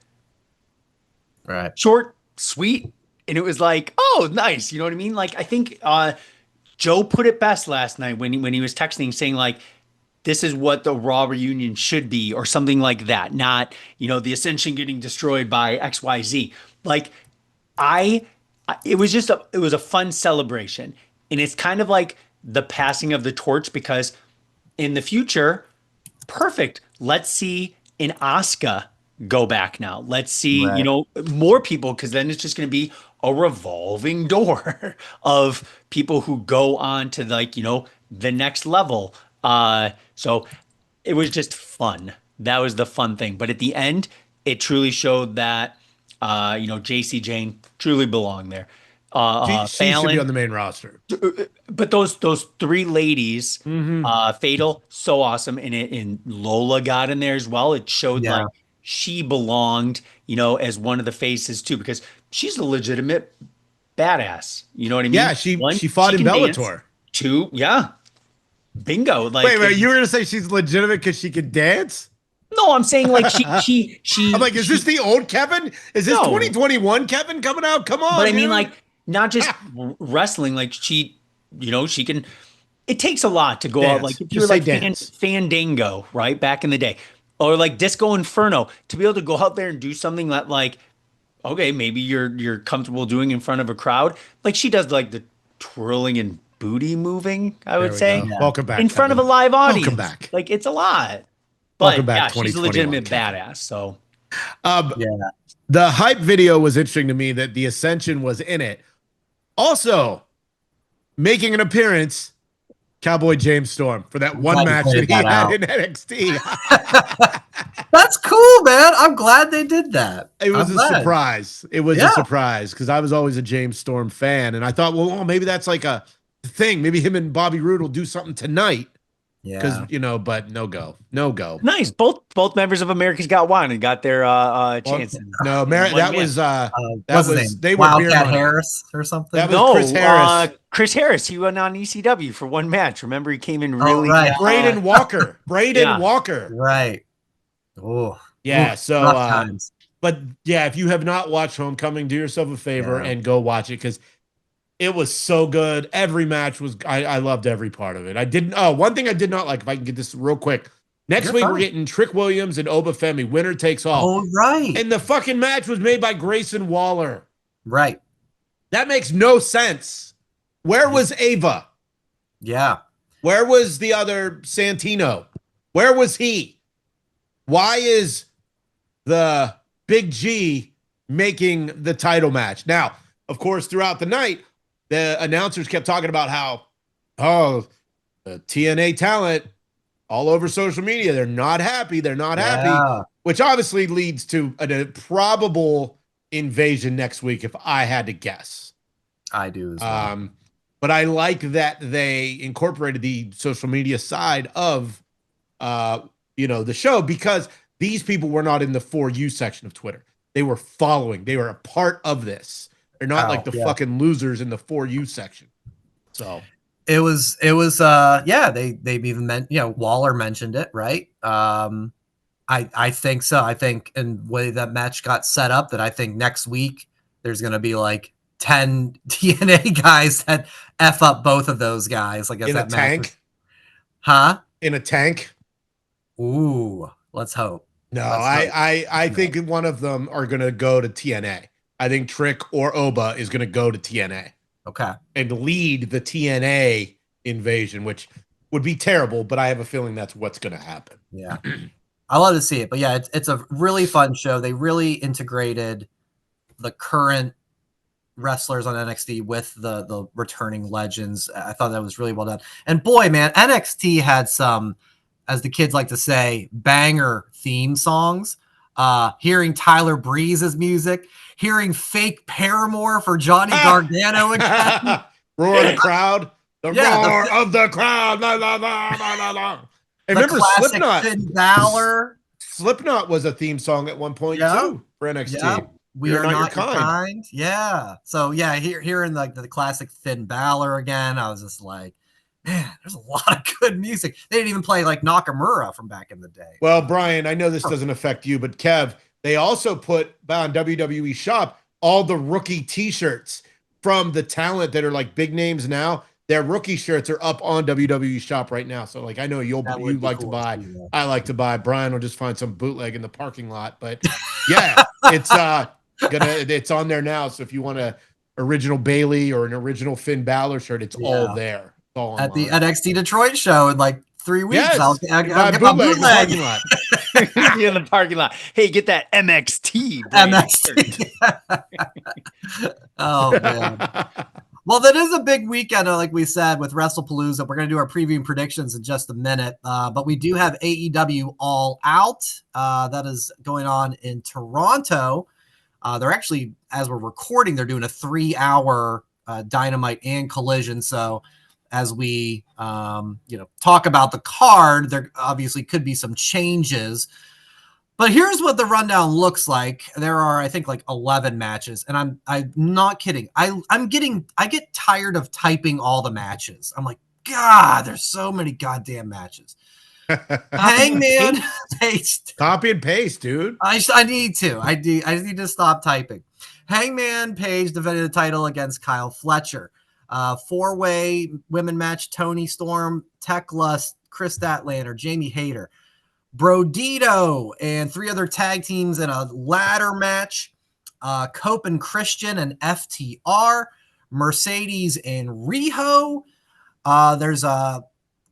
Right. Short, sweet. And it was like, oh, nice. You know what I mean? Like, I think Joe put it best last night when he was texting saying like, this is what the Raw reunion should be, or something like that. Not, the Ascension getting destroyed by XYZ. Like, it was a fun celebration. And it's kind of like the passing of the torch, because in the future, perfect. Let's see an Asuka go back now. Let's see, more people, because then it's just going to be a revolving door of people who go on to the next level. So it was just fun. That was the fun thing. But at the end, it truly showed that, JC Jane truly belonged there. She should be on the main roster. But those 3 ladies, Fatal, so awesome. And Lola got in there as well. It showed like she belonged, as one of the faces too, because she's a legitimate badass. You know what I mean? Yeah, she fought in Bellator. 2, bingo. Like, wait, you were gonna say she's legitimate because she could dance? No, I'm saying like she. I'm like, is this the old Kevin? Is this 2021 Kevin coming out? Come on. But I mean, like, not just wrestling. Like she can. It takes a lot to go out. Like if you're like Fandango, right, back in the day, or like Disco Inferno, to be able to go out there and do something that like okay, maybe you're comfortable doing in front of a crowd. Like she does like the twirling and booty moving, I There would we say, go. Yeah. Welcome back, in front of a Kevin. live audience. Welcome back. Like it's a lot. Welcome But back, yeah, she's a 2021, legitimate Kevin. badass. So Yeah. The hype video was interesting to me that the Ascension was in it. Also, making an appearance, Cowboy James Storm for that one glad you match that pointed he that had out. in NXT. That's cool, man. I'm glad they did that. It was I'm a glad. surprise. It was Yeah. a surprise because I was always a James Storm fan, and I thought, well, maybe that's like a thing. Maybe him and Bobby Roode will do something tonight. Because Yeah. but no go. nice. Both members of America's Got Wine got their chance. No, that was What's his name? they were beer Wildcat money. Harris or something. That was Chris Harris. Chris Harris. He went on ECW for one match. Remember, he came in really. right. Braden Walker. Yeah. Walker. Right. Oh. Yeah. Oof, So, rough times. but yeah, if you have not watched Homecoming, do yourself a favor and go watch it because it was so good. Every match was. I loved every part of it. I didn't. Oh, one thing I did not like. If I can get this real quick. Next week we're getting Trick Williams and Oba Femi. Winner takes all. Oh, right. And the fucking match was made by Grayson Waller. Right. That makes no sense. Where was Ava? Yeah. Where was the other Santino? Where was he? Why is the Big G making the title match? Now, of course, throughout the night, the announcers kept talking about how, the TNA talent all over social media, they're not happy. They're not happy, which obviously leads to a probable invasion next week, if I had to guess. I do as well. But I like that they incorporated the social media side of, the show because these people were not in the For You section of Twitter. They were following. They were a part of this. They're not like the fucking losers in the For You section. So it was they've even meant, Waller mentioned it, right? I think so. I think in the way that match got set up that I think next week there's going to be like 10 TNA guys that F up both of those guys. Like in a tank? In a tank? Ooh, let's hope. No, I think one of them are going to go to TNA. I think Trick or Oba is going to go to TNA. Okay. And lead the TNA invasion, which would be terrible, but I have a feeling that's what's going to happen. Yeah. I love to see it. But yeah, it's a really fun show. They really integrated the current wrestlers on NXT with the returning legends. I thought that was really well done. And boy, man, NXT had some, as the kids like to say, banger theme songs. Hearing Tyler Breeze's music, hearing fake Paramore for Johnny Gargano again. Roar of the crowd. Roar of the crowd. La, la, la, la, la, la. And remember Slipknot. Finn Balor. Slipknot was a theme song at one point too for NXT. Yeah. We are not your kind. Yeah. So yeah, hearing like the classic Finn Balor again, I was just like, man, there's a lot of good music. They didn't even play like Nakamura from back in the day. Well, Brian, I know this doesn't affect you, but Kev, they also put on WWE Shop all the rookie T-shirts from the talent that are like big names now. Their rookie shirts are up on WWE Shop right now. So like, I know you like to buy. I like to buy. Brian will just find some bootleg in the parking lot, but yeah, it's it's on there now. So if you want a original Bayley or an original Finn Balor shirt, it's all there. It's all at the NXT Detroit show in like 3 weeks. Yes. I'll get my bootleg in the parking lot. In the parking lot. Hey, get that MXT. MXT. Oh man. Well, that is a big weekend, like we said, with WrestlePalooza. We're going to do our preview and predictions in just a minute, but we do have AEW All Out. That is going on in Toronto. They're actually, as we're recording, they're doing a 3-hour Dynamite and Collision. So as we, talk about the card, there obviously could be some changes. But here's what the rundown looks like. There are, I think, like 11 matches, and I'm not kidding. I get tired of typing all the matches. I'm like, God, there's so many goddamn matches. Hangman Page. Copy and paste, dude. I need to. I just need to stop typing. Hangman Page defended the title against Kyle Fletcher. 4-way women match: Toni Storm, Tekla, Chris Statlander, Jamie Hayter. Brodito and 3 other tag teams in a ladder match. Cope and Christian and FTR, Mercedes and Riho. There's a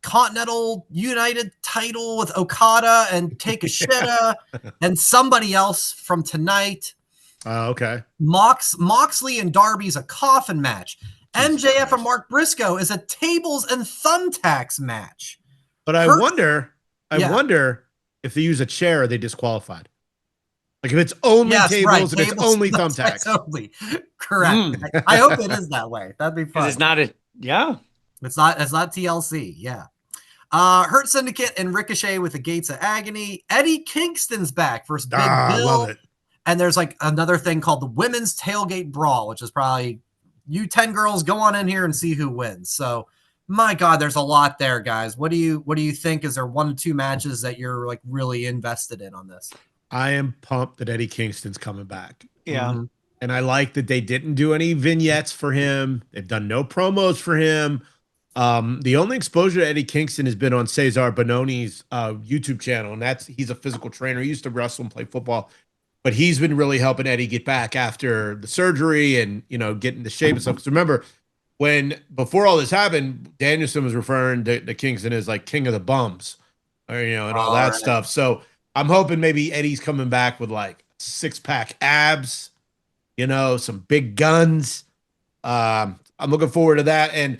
Continental United title with Okada and Takeshita and somebody else from tonight. Okay. Moxley and Darby's a coffin match. Jesus MJF Christ. and Mark Briscoe is a tables and thumbtacks match. But I wonder if they use a chair, are they disqualified? Like if it's only tables and it's only thumbtacks. Only. Correct. I hope it is that way. That'd be fun. It's not It's not TLC. Yeah. Hurt Syndicate and Ricochet with the Gates of Agony. Eddie Kingston's back versus Big Bill. I love it. And there's like another thing called the Women's Tailgate Brawl, which is probably you 10 girls go on in here and see who wins. So my God, there's a lot there, guys. What do you think? Is there 1 or 2 matches that you're like really invested in on this? I am pumped that Eddie Kingston's coming back. Yeah. Mm-hmm. And I like that they didn't do any vignettes for him. They've done no promos for him. The only exposure to Eddie Kingston has been on Cesar Bononi's YouTube channel, and he's a physical trainer. He used to wrestle and play football, but he's been really helping Eddie get back after the surgery and get into shape and stuff. Because remember, before all this happened, Danielson was referring to Kingston as like king of the bums, or and all that stuff. So I'm hoping maybe Eddie's coming back with like 6-pack abs, some big guns. I'm looking forward to that. And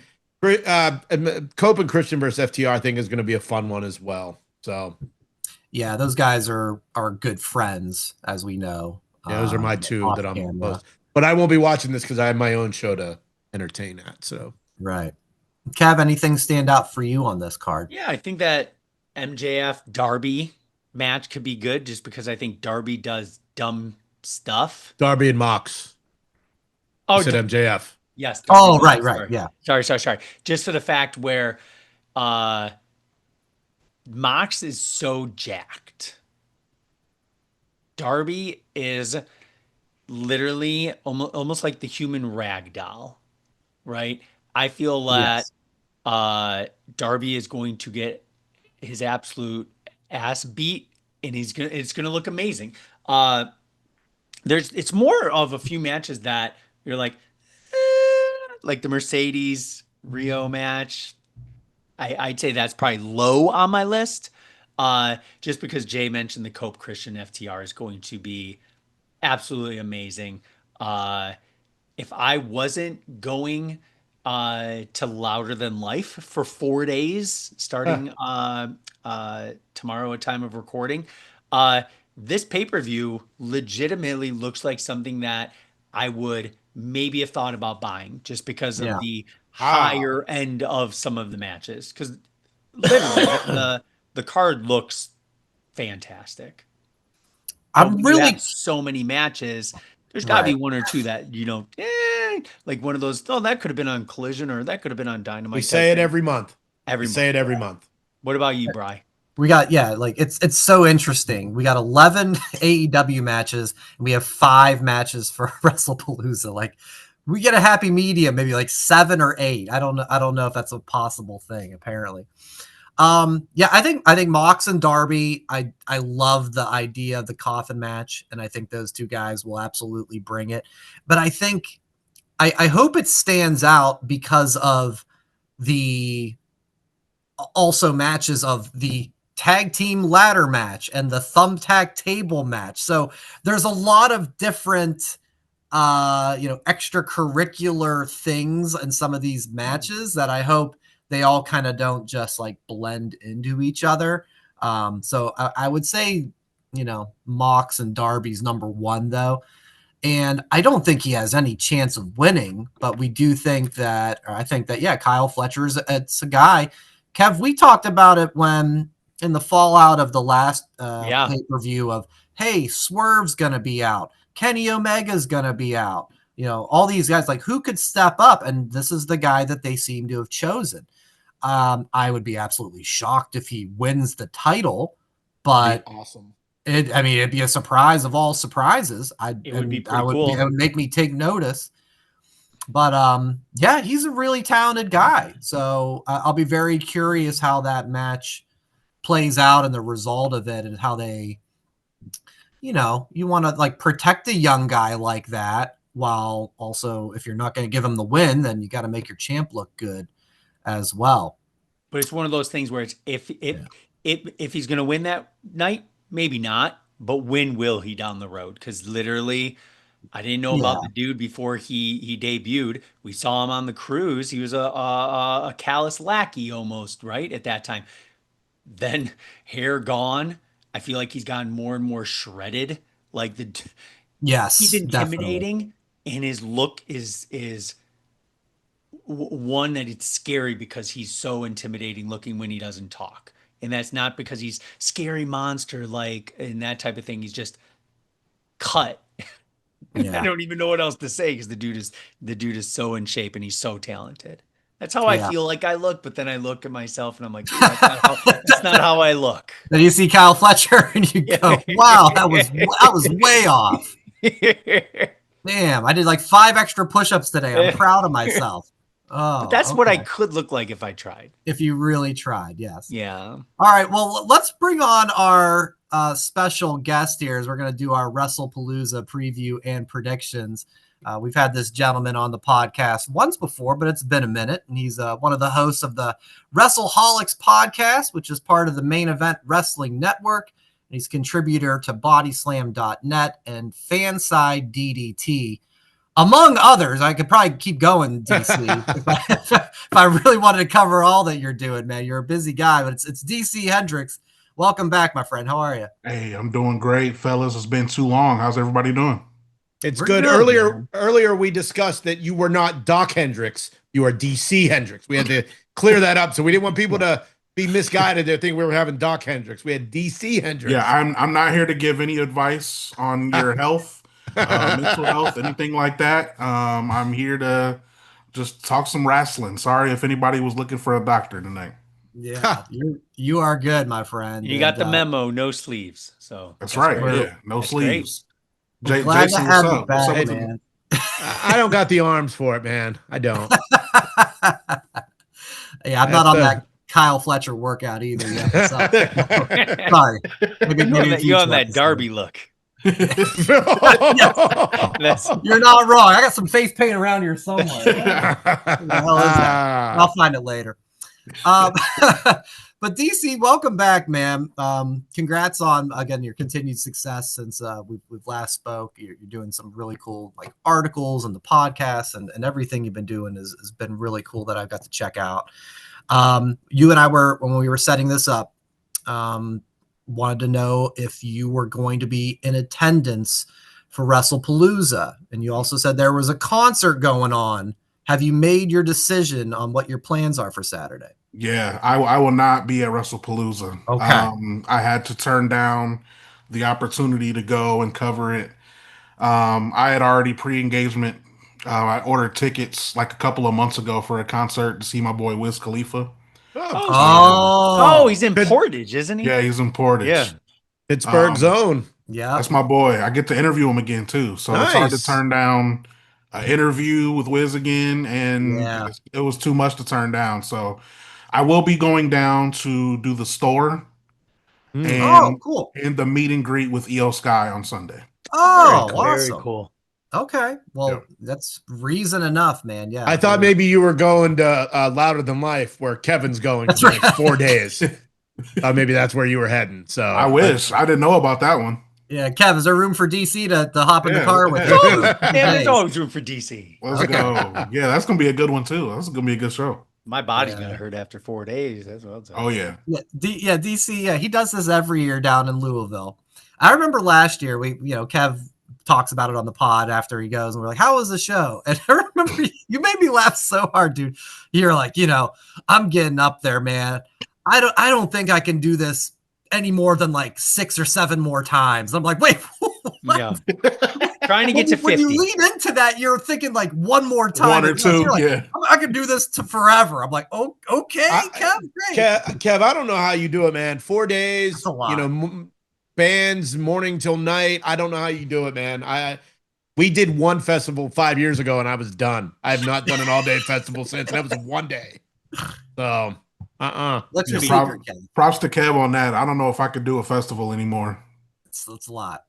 Cope and Christian versus FTR, I think, is going to be a fun one as well. So, yeah, those guys are good friends, as we know. Yeah, those are my 2 that I'm camera. most. But I won't be watching this because I have my own show to entertain at. So, right. Kev, anything stand out for you on this card? Yeah, I think that MJF Darby match could be good just because I think Darby does dumb stuff. Darby and Mox. Oh, you said MJF. Yes. Darby, right. Yeah. Sorry. Just for the fact where Mox is so jacked. Darby is literally almost like the human rag doll, right? I feel that Darby is going to get his absolute ass beat, and it's gonna look amazing. It's more of a few matches that you're like the Mercedes Rio match. I'd say that's probably low on my list. Just because Jay mentioned the Cope Christian FTR is going to be absolutely amazing. If I wasn't going to Louder Than Life for 4 days, starting tomorrow at time of recording, this pay-per-view legitimately looks like something that I would maybe have thought about buying just because of the higher end of some of the matches. Because literally the card looks fantastic. I'm really so many matches. There's got to be 1 or 2 that like one of those. Oh, that could have been on Collision, or that could have been on Dynamite. We say it every month. Say it every month. What about you, Bri? We got it's so interesting. We got 11 AEW matches, and we have 5 matches for WrestlePalooza. Like, we get a happy medium, maybe like 7 or 8. I don't know if that's a possible thing. Apparently, I think Mox and Darby. I love the idea of the coffin match, and I think those 2 guys will absolutely bring it. But I think I hope it stands out because of the also matches of the tag team ladder match and the thumbtack table match. So there's a lot of different extracurricular things in some of these matches that I hope they all kind of don't just like blend into each other. So I would say, Mox and Darby's number 1 though. And I don't think he has any chance of winning, but we do think that, or I think that, Kyle Fletcher it's a guy. Kev, we talked about it when in the fallout of the last pay-per-view of, hey, Swerve's going to be out. Kenny Omega's going to be out. All these guys, like, who could step up? And this is the guy that they seem to have chosen. I would be absolutely shocked if he wins the title, but awesome. It'd be a surprise of all surprises. It would be pretty cool. It would make me take notice. But he's a really talented guy. So I'll be very curious how that match plays out and the result of it, and how they you want to like protect a young guy like that, while also, if you're not going to give him the win, then you got to make your champ look good as well. But it's one of those things where it's if he's going to win that night, maybe not, but when will he down the road? Because literally, I didn't know about the dude before he debuted. We saw him on the cruise. He was a callous lackey almost, right, at that time. Then hair gone. I feel like he's gotten more and more shredded. Like he's intimidating, definitely. and his look is one that it's scary because he's so intimidating looking when he doesn't talk. And that's not because he's scary monster like and that type of thing. He's just cut. Yeah. I don't even know what else to say because the dude is so in shape and he's so talented. That's how I feel like I look, but then I look at myself and I'm like, that's not how I look. Then you see Kyle Fletcher and you go, wow, that was way off. Damn, I did like 5 extra push-ups today. I'm proud of myself. Oh, but that's what I could look like if I tried. If you really tried, yes. Yeah. All right, well, let's bring on our special guest here as we're going to do our WrestlePalooza preview and predictions. We've had this gentleman on the podcast once before, but it's been a minute, and he's one of the hosts of the WrestleHolics podcast, which is part of the Main Event Wrestling Network. And he's contributor to bodyslam.net and Fanside DDT. Among others, I could probably keep going, DC. if I really wanted to cover all that you're doing, man. You're a busy guy, but it's DC Hendrix. Welcome back, my friend. How are you? Hey, I'm doing great, fellas. It's been too long. How's everybody doing? It's good. Earlier we discussed that you were not Doc Hendrix. You are DC Hendrix. We had to clear that up, so we didn't want people to be misguided. They think we were having Doc Hendrix. We had DC Hendrix. Yeah, I'm not here to give any advice on your health. Mental health, anything like that. I'm here to just talk some wrestling. Sorry if anybody was looking for a doctor tonight. Yeah, you are good, my friend. You got the memo, no sleeves. So that's right. Great. Yeah, no sleeves. Jason, what's up? Back, man. I don't got the arms for it, man. I don't. Yeah, I'm not on that Kyle Fletcher workout either yet. Sorry. Maybe you on that Darby look. Yes. You're not wrong. I got some face paint around here somewhere. What the hell is that? I'll find it later. But DC, welcome back, man. Congrats on again your continued success since we've last spoke. You're doing some really cool like articles and the podcast and everything you've been doing has been really cool that I've got to check out. You and I were when we were setting this up. Wanted to know if you were going to be in attendance for WrestlePalooza. And you also said there was a concert going on. Have you made your decision on what your plans are for Saturday? Yeah, I will not be at WrestlePalooza. Okay. I had to turn down the opportunity to go and cover it. I had already pre-engagement. I ordered tickets like a couple of months ago for a concert to see my boy Wiz Khalifa. Oh, he's in Portage, isn't he? Yeah, he's in Portage. Yeah. Pittsburgh's own. Yeah. That's my boy. I get to interview him again, too. So It's hard to turn down an interview with Wiz again, and it was too much to turn down. So I will be going down to do the store and, cool. and the meet and greet with EO Sky on Sunday. Oh, very cool. awesome. Very cool. Okay. Well, that's reason enough, man. Yeah. I thought maybe you were going to Louder Than Life where Kevin's going for the next 4 days. Maybe that's where you were heading. So I wish. I didn't know about that one. Yeah, Kev, is there room for DC to hop in the car with? There's always room for DC. Let's go. Yeah, that's going to be a good one, too. That's going to be a good show. My body's going to hurt after 4 days. That's what I'm saying. Oh, yeah. Yeah, DC, yeah, he does this every year down in Louisville. I remember last year, Kev talks about it on the pod after he goes, and we're like, how was the show? And I remember you made me laugh so hard, dude. You're like, I'm getting up there, man. I don't think I can do this any more than like 6 or 7 more times. I'm like, wait, what? Yeah. Trying to get to 50. When you lean into that, you're thinking like one more time. 1 or 2, like, I can do this to forever. I'm like, oh, okay, Kev, great. Kev, I don't know how you do it, man. 4 days, That's a lot. Bands morning till night. I don't know how you do it, man. We did one festival 5 years ago and I was done. I have not done an all-day festival since. And that was 1 day. So, Let's props to Kev on that. I don't know if I could do a festival anymore. It's a lot.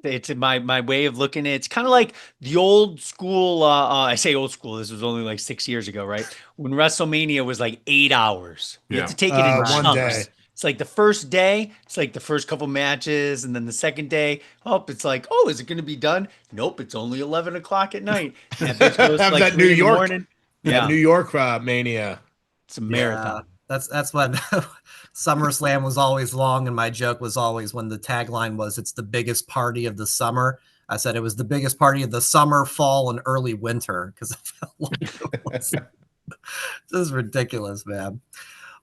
It's my way of looking at it. It's kind of like the old school. I say old school. This was only like 6 years ago, right? When WrestleMania was like 8 hours. You have to take it in one chunks. day. It's like the first day, it's like the first couple matches, and then the second day, it's like, oh, is it going to be done? Nope, it's only 11 o'clock at night. And that bitch goes to like that 3 New in the York morning. Yeah, New York Mania. It's a marathon. That's when SummerSlam was always long, and my joke was always when the tagline was, "It's the biggest party of the summer." I said it was the biggest party of the summer, fall, and early winter because it felt like it was. This is ridiculous, man.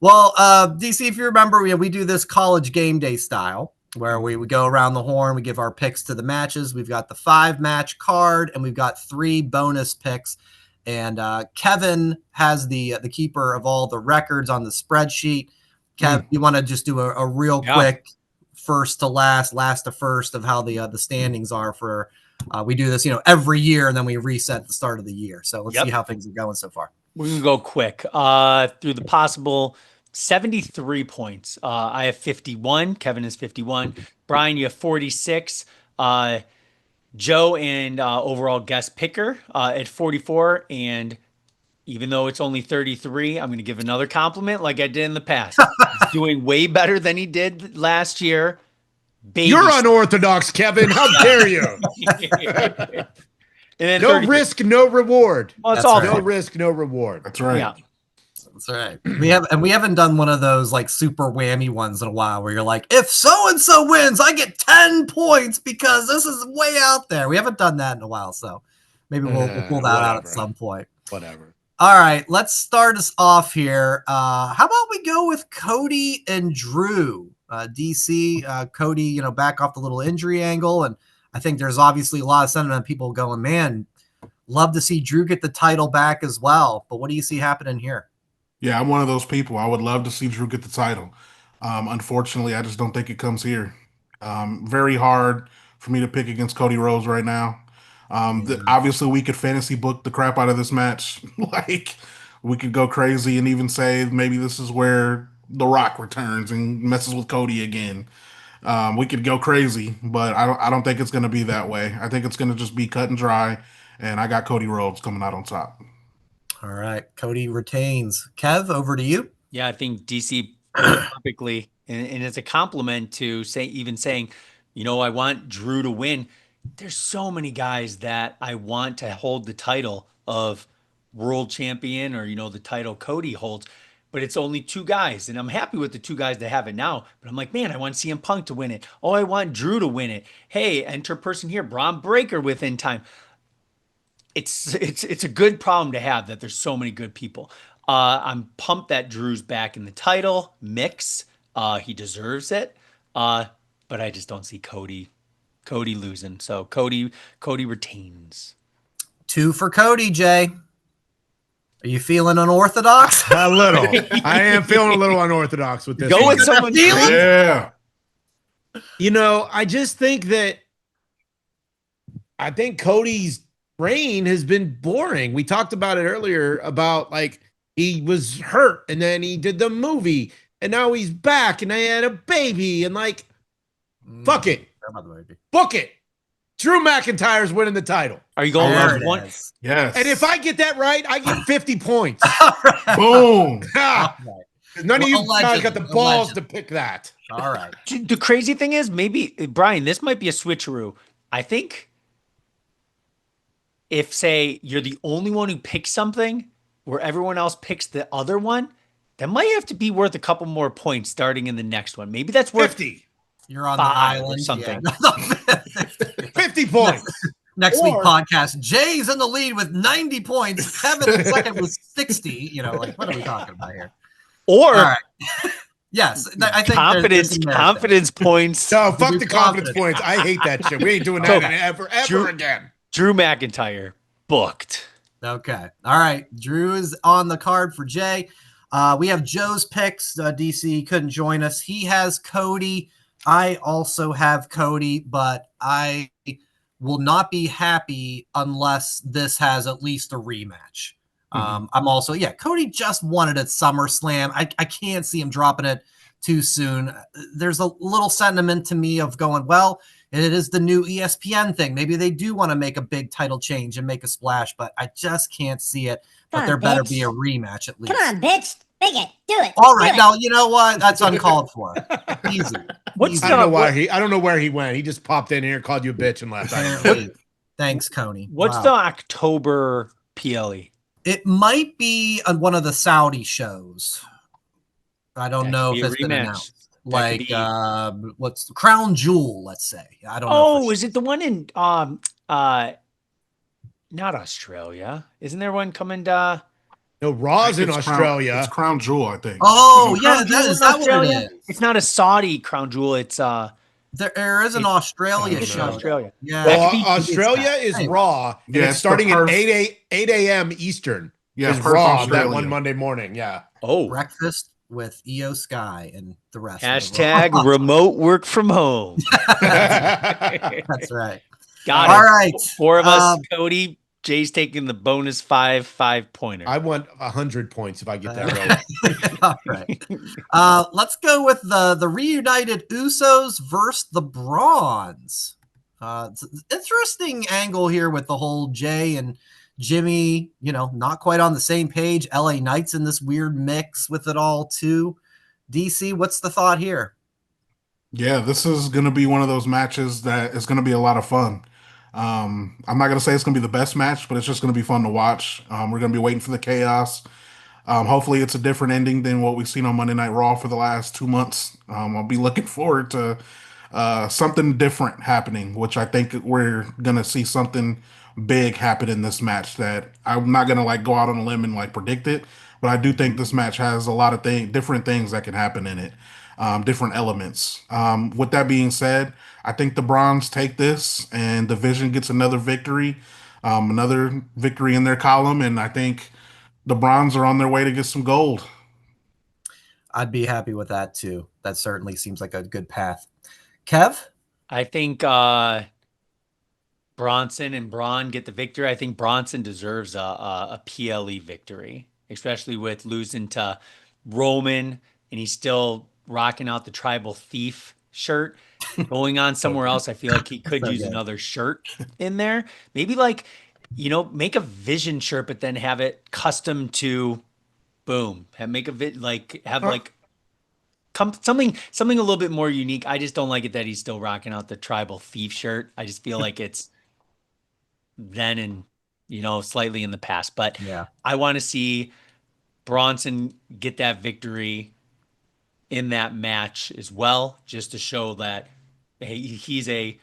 Well, DC, if you remember, we do this college game day style where we go around the horn, we give our picks to the matches. We've got the 5-match card, and we've got 3 bonus picks. And Kevin has the keeper of all the records on the spreadsheet. Kev, you want to just do a real quick first to last to first of how the standings are for? We do this, every year, and then we reset at the start of the year. So let's see how things are going so far. We're gonna go quick through the possible 73 points. I have 51. Kevin is 51. Brian, you have 46. Joe and overall guest picker at 44. And even though it's only 33, I'm going to give another compliment like I did in the past. He's doing way better than he did last year. You're unorthodox, Kevin. How dare you? And then no risk, no reward. Well, it's all no risk, no reward. That's right. Yeah. That's right. We haven't done one of those like super whammy ones in a while where you're like, if so and so wins, I get 10 points because this is way out there. We haven't done that in a while, so maybe we'll pull that out at some point. Whatever. All right, let's start us off here. How about we go with Cody and Drew? DC, Cody, back off the little injury angle, and I think there's obviously a lot of sentiment. People going, man, love to see Drew get the title back as well. But what do you see happening here? Yeah, I'm one of those people. I would love to see Drew get the title. Unfortunately, I just don't think it comes here. Very hard for me to pick against Cody Rhodes right now. Obviously, we could fantasy book the crap out of this match. Like, we could go crazy and even say maybe this is where The Rock returns and messes with Cody again. We could go crazy, but I don't think it's going to be that way. I think it's going to just be cut and dry, and I got Cody Rhodes coming out on top. All right, Cody retains. Kev, over to you. Yeah, I think DC perfectly, and it's a compliment to saying, I want Drew to win. There's so many guys that I want to hold the title of world champion or, the title Cody holds, but it's only 2 guys. And I'm happy with the 2 guys that have it now, but I'm like, man, I want CM Punk to win it. Oh, I want Drew to win it. Hey, enter person here, Braun Breaker within time. It's a good problem to have that there's so many good people. I'm pumped that Drew's back in the title mix. He deserves it. But I just don't see Cody losing. So Cody retains. 2 for Cody, Jay. Are you feeling unorthodox? A little. I am feeling a little unorthodox with this. Go with someone. Yeah. I just think Cody's reign has been boring. We talked about it earlier about like he was hurt and then he did the movie and now he's back and I had a baby and like fuck it. Book it. Drew McIntyre's winning the title. Are you going with one? Yes. And if I get that right, I get 50 points. Boom. None of you guys got the balls to pick that. All right. The crazy thing is, maybe, Brian, this might be a switcheroo. I think if, say, you're the only one who picks something where everyone else picks the other one, that might have to be worth a couple more points starting in the next one. Maybe that's worth 50. You're on the island or something. Yeah. 50 points. Next week podcast, Jay's in the lead with 90 points. Kevin in second with 60. What are we talking about here? Or right. Yes, I think confidence points. No, fuck the confidence points. I hate that shit. We ain't doing that ever again. Drew McIntyre booked. Okay. All right. Drew is on the card for Jay. We have Joe's picks. DC couldn't join us. He has Cody. I also have Cody, but I will not be happy unless this has at least a rematch. I'm also, Cody just won it at SummerSlam. I can't see him dropping it too soon. There's a little sentiment to me of going, well, it is the new ESPN thing. Maybe they do want to make a big title change and make a splash, but I just can't see it. But there better be a rematch at least. Come on, bitch. Make it. Do it. All right. Now, you know what? That's uncalled for. Easy. I don't know where he went. He just popped in here, called you a bitch, and left. Thanks, Coney. What's the October PLE? It might be on one of the Saudi shows. I don't know if it's been announced. Like what's Crown Jewel, let's say. I don't know. Oh, is it the one in not Australia? Isn't there one coming to No, Raw's in Australia. It's Crown Jewel, I think. Oh, yeah, is that what it is? It's not a Saudi Crown Jewel, it's there is an Australia show. Australia. Yeah. Well, Australia is Raw. And it's starting at 8 a.m. Eastern. Yeah, it's Raw that one Monday morning. Yeah. Oh. Breakfast with EO Sky and the rest. Hashtag remote work from home. That's right. Got it. All right. 4 of us, Cody. Jay's taking the bonus 5-pointer. I want 100 points if I get that right. All right. Let's go with the reunited Usos versus the Brawns. It's an interesting angle here with the whole Jay and Jimmy, not quite on the same page. LA Knight's in this weird mix with it all too. DC, what's the thought here? Yeah, this is going to be one of those matches that is going to be a lot of fun. I'm not going to say it's going to be the best match, but it's just going to be fun to watch. We're going to be waiting for the chaos. Hopefully it's a different ending than what we've seen on Monday Night Raw for the last 2 months. I'll be looking forward to something different happening, which I think we're going to see something big happen in this match that I'm not going to go out on a limb and predict it, but I do think this match has a lot of different things that can happen in it. Different elements. With that being said, I think the Bronze take this and Division gets another victory in their column, and I think the Bronze are on their way to get some gold. I'd be happy with that too. That certainly seems like a good path. Kev? I think Bronson and Braun get the victory. I think Bronson deserves a PLE victory, especially with losing to Roman, and he's still rocking out the tribal thief shirt. Going on somewhere else, I feel like he could use another shirt in there. Maybe make a Vision shirt, but then have it custom to boom. Make a something a little bit more unique. I just don't like it that he's still rocking out the tribal thief shirt. I just feel like it's then and slightly in the past. But yeah, I want to see Bronson get that victory in that match as well, just to show that he's a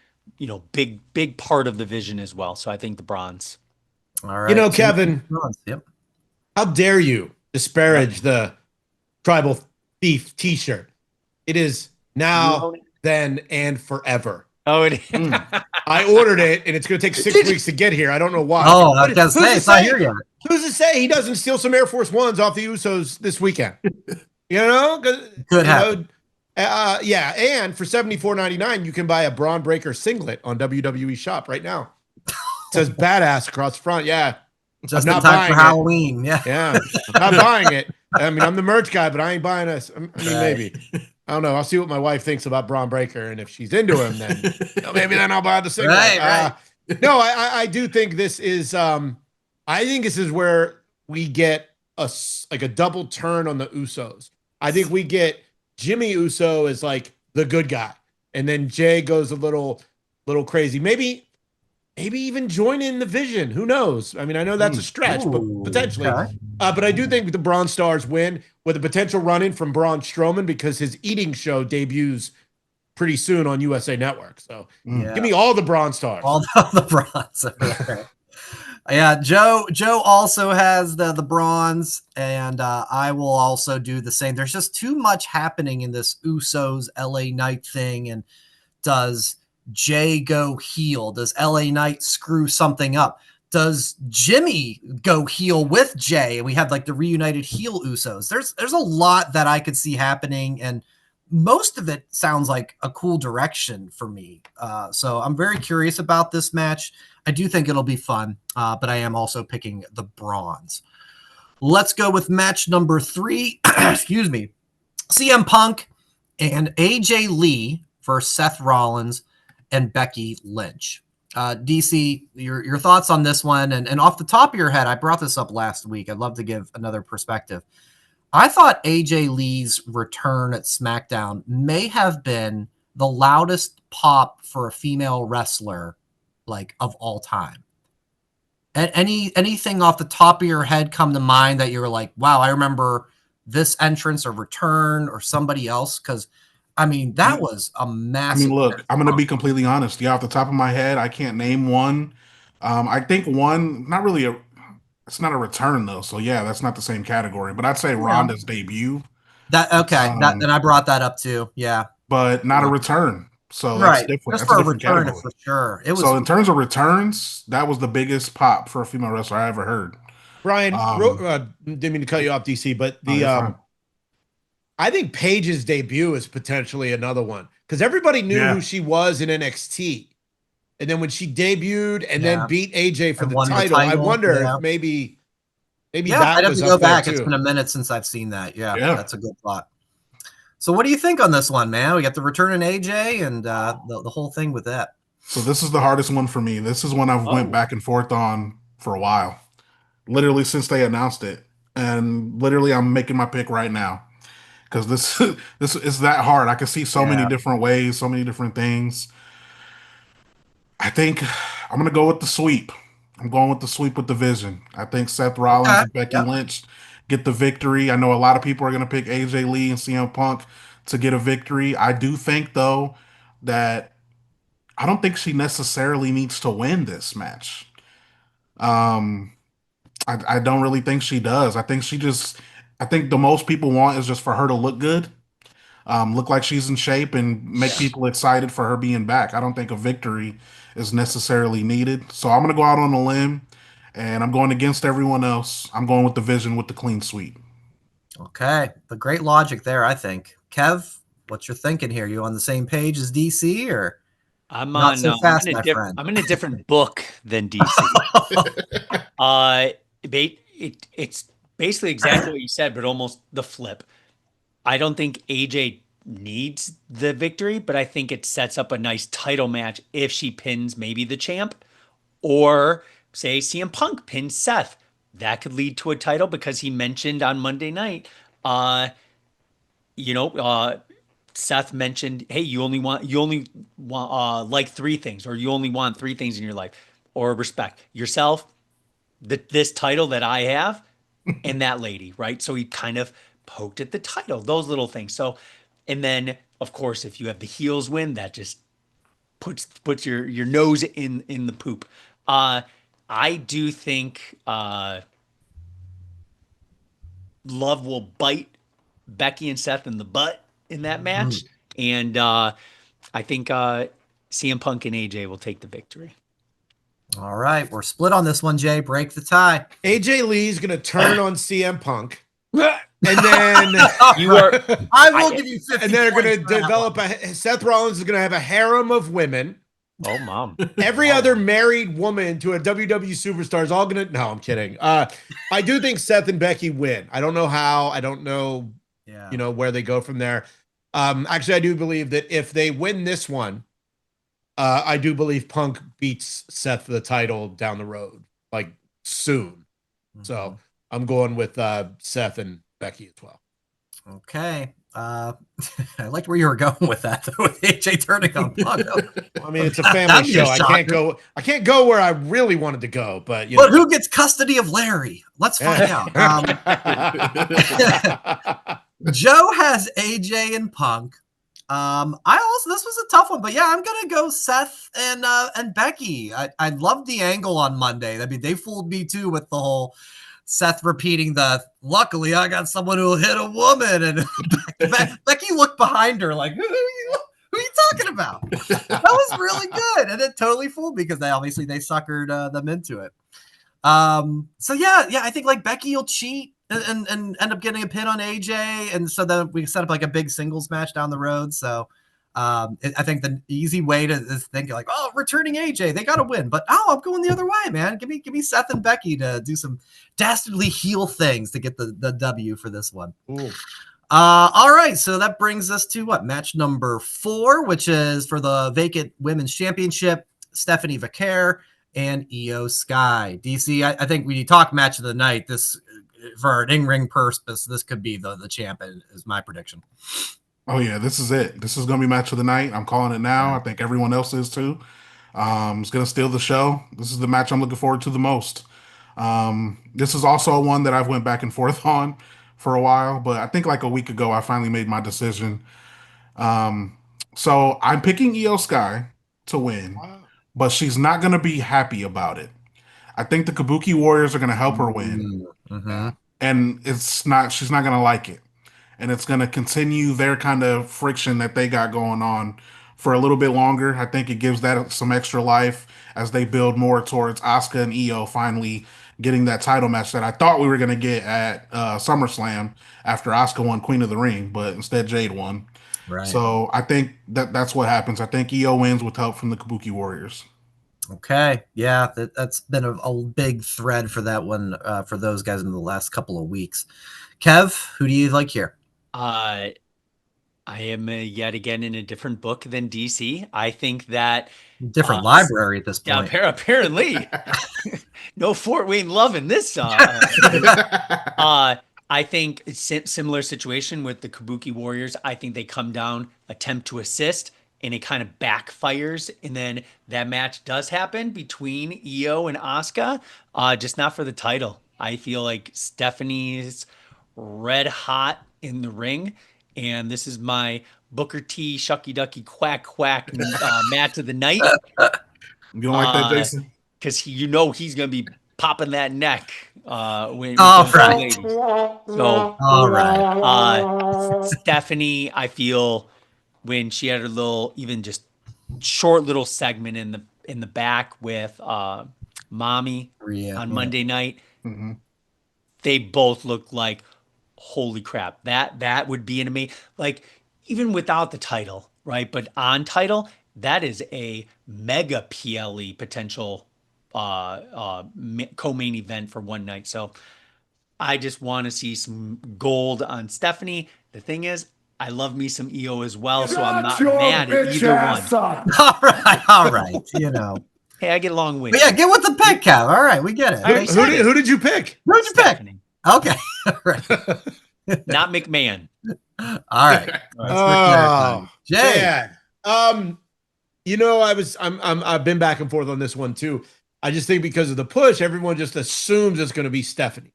big part of the Vision as well. So I think the Bronze. All right, Kevin. Yep. How dare you disparage the tribal thief T-shirt? It is now, then, and forever. Oh, it is. I ordered it, and it's going to take 6 weeks to get here. I don't know why. Oh, I was going to say, it's not here yet. Who's to say he doesn't steal some Air Force Ones off the Usos this weekend? Could happen. Yeah, and for $74.99, you can buy a Braun Breaker singlet on WWE Shop right now. It says "badass" across the front. Yeah, just in time for Halloween. Yeah, I'm not buying it. I mean, I'm the merch guy, but I ain't buying us. I mean, maybe. I don't know. I'll see what my wife thinks about Braun Breaker, and if she's into him, then maybe then I'll buy the singlet. Right. No, I do think this is. I think this is where we get a double turn on the Usos. I think we get Jimmy Uso as the good guy, and then Jay goes a little crazy. Maybe even join in the Vision. Who knows? I mean, I know that's a stretch, but potentially. Okay. But I do think the Braun Stars win with a potential run-in from Braun Strowman because his eating show debuts pretty soon on USA Network. So give me all the Braun Stars. All the Bronze. Yeah, Joe also has the bronze, and I will also do the same. There's just too much happening in this Usos LA Knight thing. And does Jay go heel? Does LA Knight screw something up? Does Jimmy go heel with Jay? And we have the reunited heel Usos. There's a lot that I could see happening, and most of it sounds like a cool direction for me. So I'm very curious about this match. I do think it'll be fun, but I am also picking the bronze. Let's go with match number 3. Excuse me. CM Punk and AJ Lee versus Seth Rollins and Becky Lynch. DC, your thoughts on this one? And off the top of your head, I brought this up last week. I'd love to give another perspective. I thought AJ Lee's return at SmackDown may have been the loudest pop for a female wrestler, like, of all time. And anything off the top of your head come to mind that you're like, wow, I remember this entrance or return or somebody else? Because I mean, that was a massive. I mean, look, I'm going to be completely honest. Yeah, off the top of my head, I can't name one. I think one, not really it's not a return though. So yeah, that's not the same category. But I'd say Ronda's debut. Then I brought that up too. Yeah, but not a return. So that's right. different. Just that's for a different return, category. for sure. It was. So in terms of returns, that was the biggest pop for a female wrestler I ever heard. Brian, didn't mean to cut you off, DC, but I think Paige's debut is potentially another one because everybody knew who she was in NXT, and then when she debuted and then beat AJ for the title, I wonder if maybe that I'd have was to go back. Too. It's been a minute since I've seen that. Yeah, that's a good thought. So what do you think on this one, man? We got the return in AJ and the whole thing with that. So this is the hardest one for me. This is one I've went back and forth on for a while, literally since they announced it, and literally I'm making my pick right now because this is that hard. I can see so many different ways, so many different things. I think I'm gonna go with the sweep. I'm going with the sweep with the Vision. I think Seth Rollins and Becky Lynch get the victory. I know a lot of people are going to pick AJ Lee and CM Punk to get a victory. I do think, though, that I don't think she necessarily needs to win this match. I don't really think she does. I think the most people want is just for her to look good, look like she's in shape, and make people excited for her being back. I don't think a victory is necessarily needed. So I'm going to go out on a limb, and I'm going against everyone else. I'm going with the Vision with the clean sweep. Okay. The great logic there, I think. Kev, what you're thinking here? You on the same page as DC or I'm not on so fast, my friend? I'm in a different book than DC. It's basically exactly what you said, but almost the flip. I don't think AJ needs the victory, but I think it sets up a nice title match if she pins maybe the champ, or say CM Punk pins Seth. That could lead to a title because he mentioned on Monday night, Seth mentioned, hey, you only want like three things, or you only want three things in your life, or respect yourself, this title that I have, and that lady, right? So he kind of poked at the title, those little things. So, and then of course, if you have the heels win, that just puts your nose in the poop. I do think Love will bite Becky and Seth in the butt in that match, and I think CM Punk and AJ will take the victory. All right, we're split on this one, Jay. Break the tie. AJ Lee's going to turn on CM Punk. And then I will give you 50 and they're going to develop Seth Rollins is going to have a harem of women. Oh, mom. Every other married woman to a WWE superstar is all going to, no, I'm kidding. I do think Seth and Becky win. I don't know how, I don't know, where they go from there. Actually, I do believe that if they win this one, I do believe Punk beats Seth for the title down the road, like soon. So I'm going with Seth and Becky as well. Okay. I liked where you were going with that, though, with AJ turning on Punk. I mean, it's a family show. I can't go where I really wanted to go, but who gets custody of Larry? Let's find out. Joe has AJ and Punk. This was a tough one, but yeah, I'm gonna go Seth and Becky. I loved the angle on Monday. I mean, they fooled me too with the whole Seth repeating luckily I got someone who will hit a woman, and Becky looked behind her like, who are you talking about? That was really good, and it totally fooled me because they suckered them into it. So yeah, I think like Becky will cheat and end up getting a pin on AJ, and so then we set up like a big singles match down the road. So I think the easy way to is think like, oh, returning AJ, they got to win, but I'm going the other way, man. Give me Seth and Becky to do some dastardly heel things to get the W for this one. Ooh. All right, so that brings us to what, match number 4, which is for the vacant women's championship, Stephanie Vaquer and Io Sky. DC, I think when you talk match of the night, this, for an in-ring purpose, this could be the champ, is my prediction. Oh yeah, this is it. This is going to be match of the night. I'm calling it now. I think everyone else is too. It's going to steal the show. This is the match I'm looking forward to the most. This is also one that I've went back and forth on for a while, but I think like a week ago I finally made my decision. So I'm picking Io Sky to win, but she's not going to be happy about it. I think the Kabuki Warriors are going to help her win, and she's not going to like it, and it's going to continue their kind of friction that they got going on for a little bit longer. I think it gives that some extra life as they build more towards Asuka and Io finally getting that title match that I thought we were going to get at SummerSlam after Asuka won Queen of the Ring, but instead Jade won. Right. So I think that's what happens. I think Io wins with help from the Kabuki Warriors. Okay. Yeah, that's been a big thread for that one, for those guys in the last couple of weeks. Kev, who do you like here? I am yet again in a different book than DC. I think that different library at this point. Yeah, apparently, no Fort Wayne love in this. I think it's similar situation with the Kabuki Warriors. I think they come down, attempt to assist, and it kind of backfires. And then that match does happen between Io and Asuka, just not for the title. I feel like Stephanie's red hot in the ring, and this is my Booker T, Shucky Ducky, Quack Quack match of the night. You don't like that, Jason? Because he's going to be popping that neck. When all right. So, all right. Stephanie, I feel when she had her little, even just short little segment in the back with Mommy on Monday night, they both look like, holy crap, that would be an amazing, like, even without the title, right? But on title, that is a mega PLE potential co-main event for one night. So I just want to see some gold on Stephanie. The thing is, I love me some Io as well, so I'm not mad at either one. All right. You know. Hey, I get along with. Yeah, get with the pick, Kev. All right, we get it. Who did you pick? Who did you Stephanie. pick? Okay. All right. Not McMahon. All right. Oh, Jay. You know, I've been back and forth on this one too. I just think because of the push, everyone just assumes it's going to be Stephanie.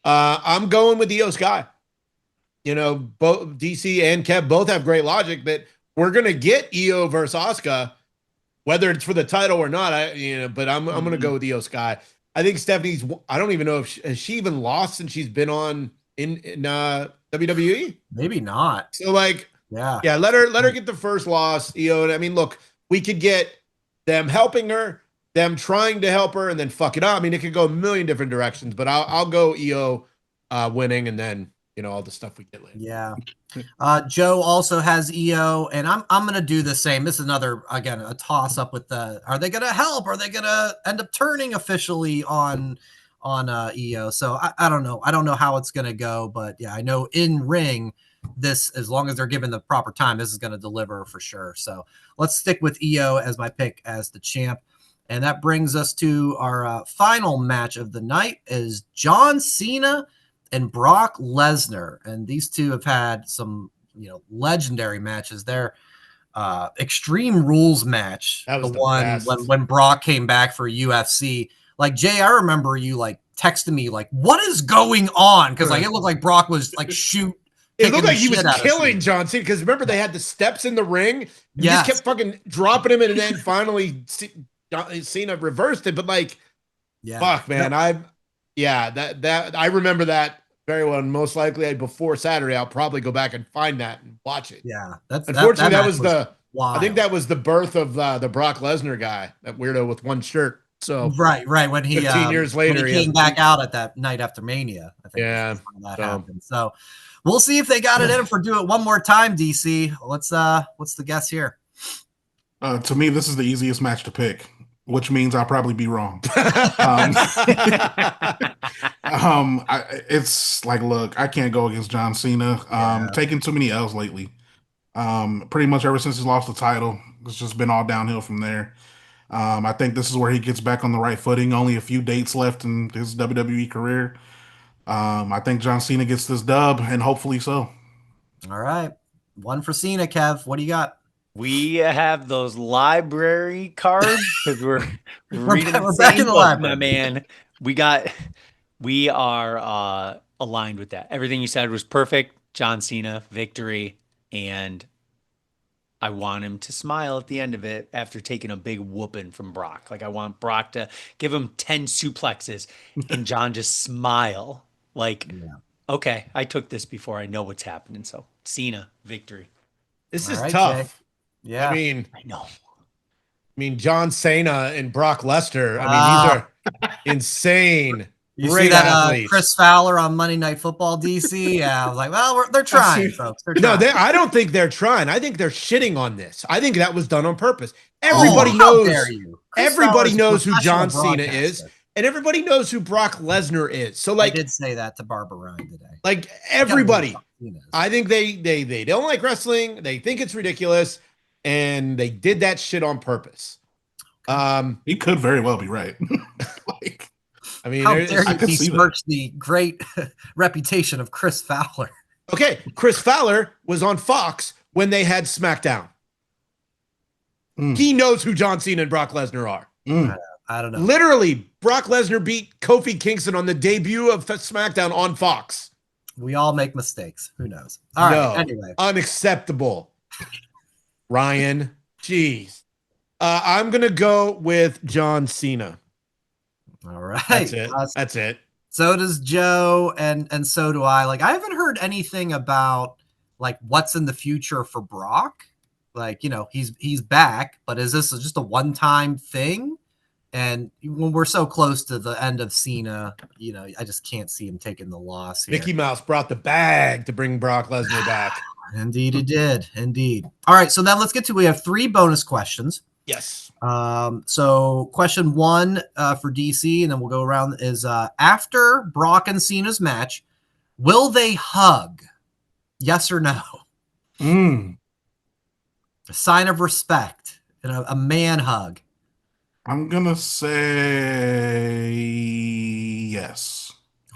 I'm going with Io Sky. You know, both DC and Kev both have great logic that we're going to get Io versus Asuka, whether it's for the title or not. But I'm going to go with Io Sky. I think Stephanie's. I don't even know if has she even lost since she's been on in WWE. Maybe not. So like, yeah. Let her get the first loss. Io. I mean, look, we could get them helping her, them trying to help her, and then fuck it up. I mean, it could go a million different directions. But I'll go Io winning, and then all the stuff we get later. Yeah. Joe also has Io, and I'm gonna do the same. This is another, again, a toss up with the, are they gonna help? Are they gonna end up turning officially on Io? So I don't know. I don't know how it's gonna go, but yeah, I know in ring, this, as long as they're given the proper time, this is gonna deliver for sure. So let's stick with Io as my pick as the champ. And that brings us to our final match of the night, is John Cena and Brock Lesnar. And these two have had some, legendary matches. Their Extreme Rules match, that was the one when Brock came back for UFC. Like, Jay, I remember you texting me what is going on? Because it looked like Brock was it looked like he was killing John Cena, because remember they had the steps in the ring. He just kept fucking dropping him, and then finally Cena reversed it. But fuck, man, I remember that very well. And most likely before Saturday, I'll probably go back and find that and watch it. Yeah, unfortunately that was the wild. I think that was the birth of the Brock Lesnar guy, that weirdo with one shirt. So right when he 15 years later when he came back out at that night after Mania. I think that happened. So we'll see if they got it in for do it one more time. DC, what's the guess here? To me, this is the easiest match to pick, which means I'll probably be wrong. It's like, look, I can't go against John Cena. Taking too many L's lately. Pretty much ever since he's lost the title, it's just been all downhill from there. I think this is where he gets back on the right footing. Only a few dates left in his WWE career. I think John Cena gets this dub, and hopefully so. All right. One for Cena, Kev. What do you got? We have those library cards because we're reading we're the back same in the book, library. my man. We are aligned with that. Everything you said was perfect. John Cena, victory, and I want him to smile at the end of it after taking a big whooping from Brock. Like I want Brock to give him 10 suplexes and John just smile. Like, okay, I took this before. I know what's happening. So Cena, victory. This All is right, tough. Jay. Yeah. I know. John Cena and Brock Lesnar. These are insane. You great see that athletes. Chris Fowler on Monday Night Football, DC? Yeah, I was like, well, they're trying, folks. They're trying. No, I don't think they're trying. I think they're shitting on this. I think that was done on purpose. Everybody knows. Everybody knows who John Cena is, and everybody knows who Brock Lesnar is. So, like, I did say that to Barbara Ryan today. Like everybody, I think they don't like wrestling. They think it's ridiculous, and they did that shit on purpose. He could very well be right. Like, how dare you besmirch the great reputation of Chris Fowler? Okay, Chris Fowler was on Fox when they had SmackDown. He knows who John Cena and Brock Lesnar are. I don't know. Literally, Brock Lesnar beat Kofi Kingston on the debut of SmackDown on Fox. We all make mistakes. Who knows? All right. Anyway, unacceptable. Ryan, jeez. I'm gonna go with John Cena. All right. That's it. That's it. So does Joe, and so do I. Like, I haven't heard anything about like what's in the future for Brock. Like, he's back, but is this just a one-time thing? And when we're so close to the end of Cena, I just can't see him taking the loss here. Mickey Mouse brought the bag to bring Brock Lesnar back. Indeed, he did. Indeed. All right, so then we have 3 bonus questions. Yes. So question 1 for DC, and then we'll go around, is after Brock and Cena's match, will they hug? Yes or no? A sign of respect and a man hug. I'm gonna say yes.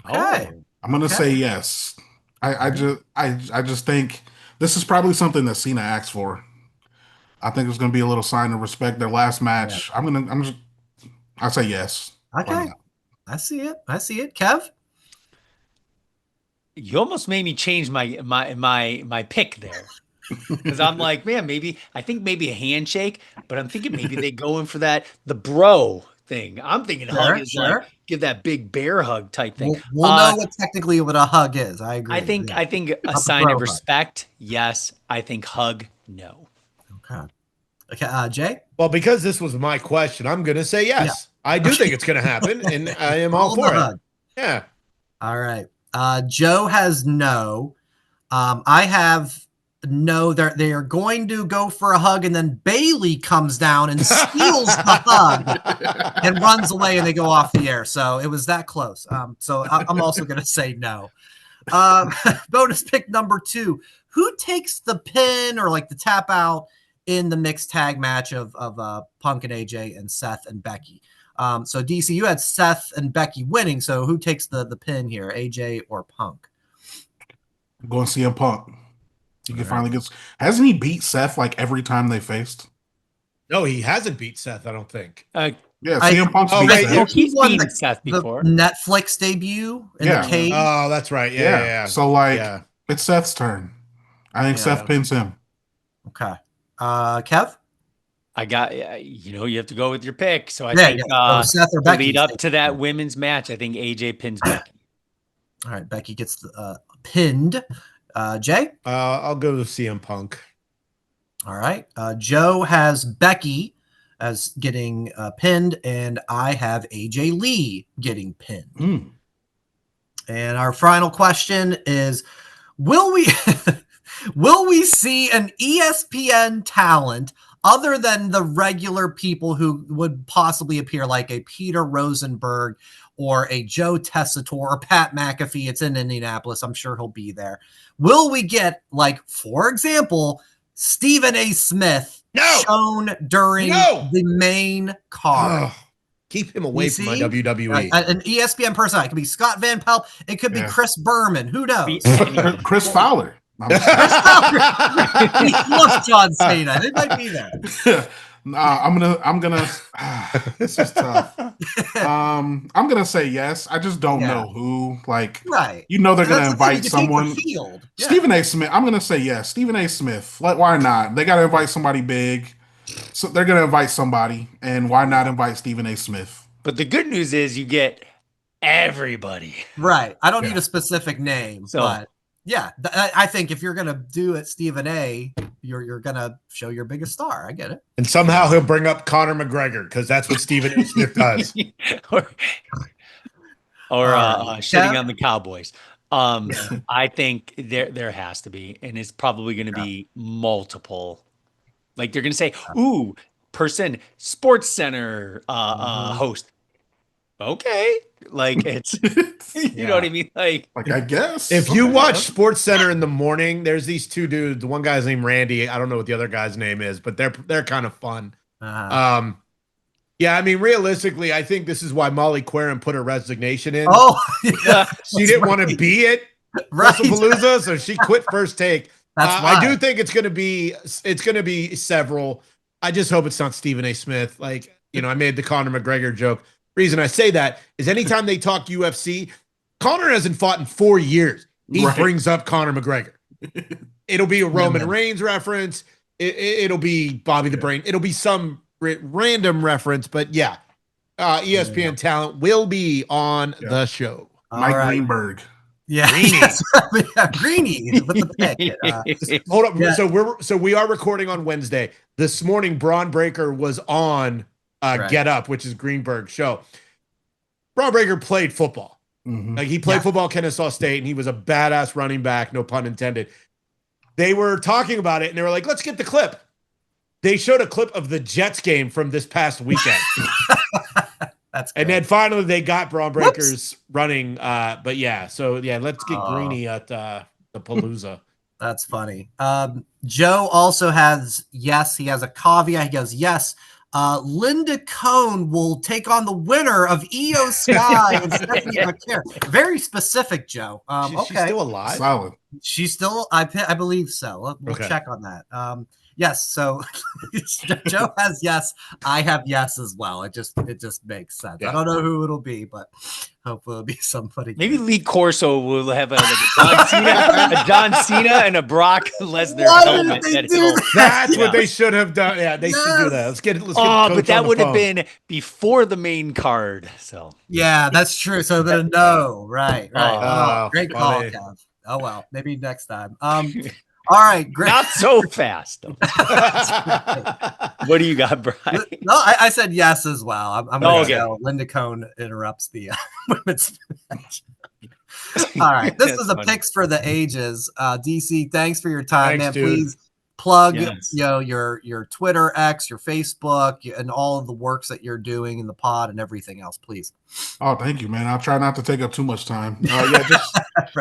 Okay. I'm gonna say yes. I just think this is probably something that Cena asked for. I think it's gonna be a little sign of respect. Their last match. Yeah. I say yes. Okay. I see it. Kev? You almost made me change my pick there. Because I'm like, man, I think maybe a handshake, but I'm thinking maybe they go in for the bro thing. I'm thinking hug is like give that big bear hug type thing. We'll know what a hug is. I agree. I think a sign of respect, yes. I think hug, no. Okay, Jay? Well, because this was my question, I'm going to say yes. Yeah. I do think it's going to happen, and I am all for it. Hug. Yeah. All right. Joe has no. I have no. They are going to go for a hug, and then Bayley comes down and steals the hug and runs away, and they go off the air. So it was that close. So I'm also going to say no. Bonus pick number 2. Who takes the pin or like the tap out in the mixed tag match of Punk and AJ and Seth and Becky? So DC, you had Seth and Becky winning. So who takes the pin here, AJ or Punk? I'm going to CM Punk. He can finally get. Hasn't he beat Seth like every time they faced? No, he hasn't beat Seth. I don't think. Yeah, CM Punk's beat Seth. He's beaten Seth before. The Netflix debut in the cage. Oh, that's right. Yeah. So it's Seth's turn. I think Seth pins him. Okay. Kev? I got, you have to go with your pick. So I think Seth or Becky lead up to that women's match, I think AJ pins Becky. All right, Becky gets pinned. Jay? I'll go with CM Punk. All right. Joe has Becky as getting pinned, and I have AJ Lee getting pinned. And our final question is, will we see an ESPN talent other than the regular people who would possibly appear, like a Peter Rosenberg or a Joe Tessitore or Pat McAfee. It's in Indianapolis. I'm sure he'll be there. Will we get, like, for example, Stephen A. Smith shown during the main card? Keep him away from my WWE. An ESPN person. It could be Scott Van Pelt. It could be Chris Berman. Who knows? Chris Fowler. Chris Fowler. He loves John Cena. It might be there. I'm gonna. This is tough. I'm gonna say yes. I just don't know who. Like, you know, they're gonna invite someone. Stephen A. Smith. I'm gonna say yes. Stephen A. Smith. Why not? They gotta invite somebody big. So they're gonna invite somebody, and why not invite Stephen A. Smith? But the good news is you get everybody. Right. I don't need a specific name, but yeah, I think if you're gonna do it, Stephen A., you're gonna show your biggest star. I get it. And somehow he'll bring up Conor McGregor because that's what Stephen A. Smith does. or shitting on the Cowboys. I think there has to be, and it's probably going to be multiple. Like they're going to say, "Ooh, person, Sports Center host." Okay, like it's you know what I mean. Like I guess if you watch Sports Center in the morning, there's these two dudes. The one guy's named Randy. I don't know what the other guy's name is, but they're kind of fun. Yeah, I mean, realistically, I think this is why Molly Querin put her resignation in. Oh, yeah, she didn't want to be at Palooza, so she quit First Take. I do think it's going to be several. I just hope it's not Stephen A. Smith. Like, you know, I made the Conor McGregor joke. Reason I say that is anytime they talk UFC, Conor hasn't fought in 4 years. He brings up Conor McGregor. It'll be a Roman Reigns reference. It'll be Bobby the Brain. It'll be some random reference, but yeah, ESPN talent will be on the show. Mike Greenberg. Yeah, Greeny with the pick. Hold up. Yeah. So we are recording on Wednesday. This morning, Braun Breaker was on Get Up, which is Greenberg's show. Braun Breaker played football. Like he played football at Kennesaw State, and he was a badass running back, no pun intended. They were talking about it, and they were like, let's get the clip. They showed a clip of the Jets game from this past weekend. That's great. And then finally they got Braun Breaker's running. But yeah, so yeah, let's get Greeny at the Palooza. That's funny. Joe also has yes. He has a caveat. He goes yes. Linda Cohn will take on the winner of Io Sky and Stephanie McCare. Very specific, Joe. Okay, she's still alive. Solid. She's still. I believe so. We'll check on that. Yes. So Joe has yes. I have yes as well. It just makes sense. Yeah. I don't know who it'll be, but hopefully it'll be somebody. Maybe Lee Corso will have a John Cena and a Brock Lesnar helmet. That's what they should have done. Yeah, they should do that. Let's get but that would have been before the main card. So yeah, that's true. So then no, right. Great call, Kev. Oh well, maybe next time. All right, great. Not so fast. What do you got, Brian? No, I said yes as well. I'm going to go. Linda Cohn interrupts the women's match. All right, this is a picks for the ages. DC, thanks for your time, man. Dude. Please plug your Twitter, X, your Facebook, and all of the works that you're doing in the pod and everything else, please. Oh, thank you, man. I'll try not to take up too much time.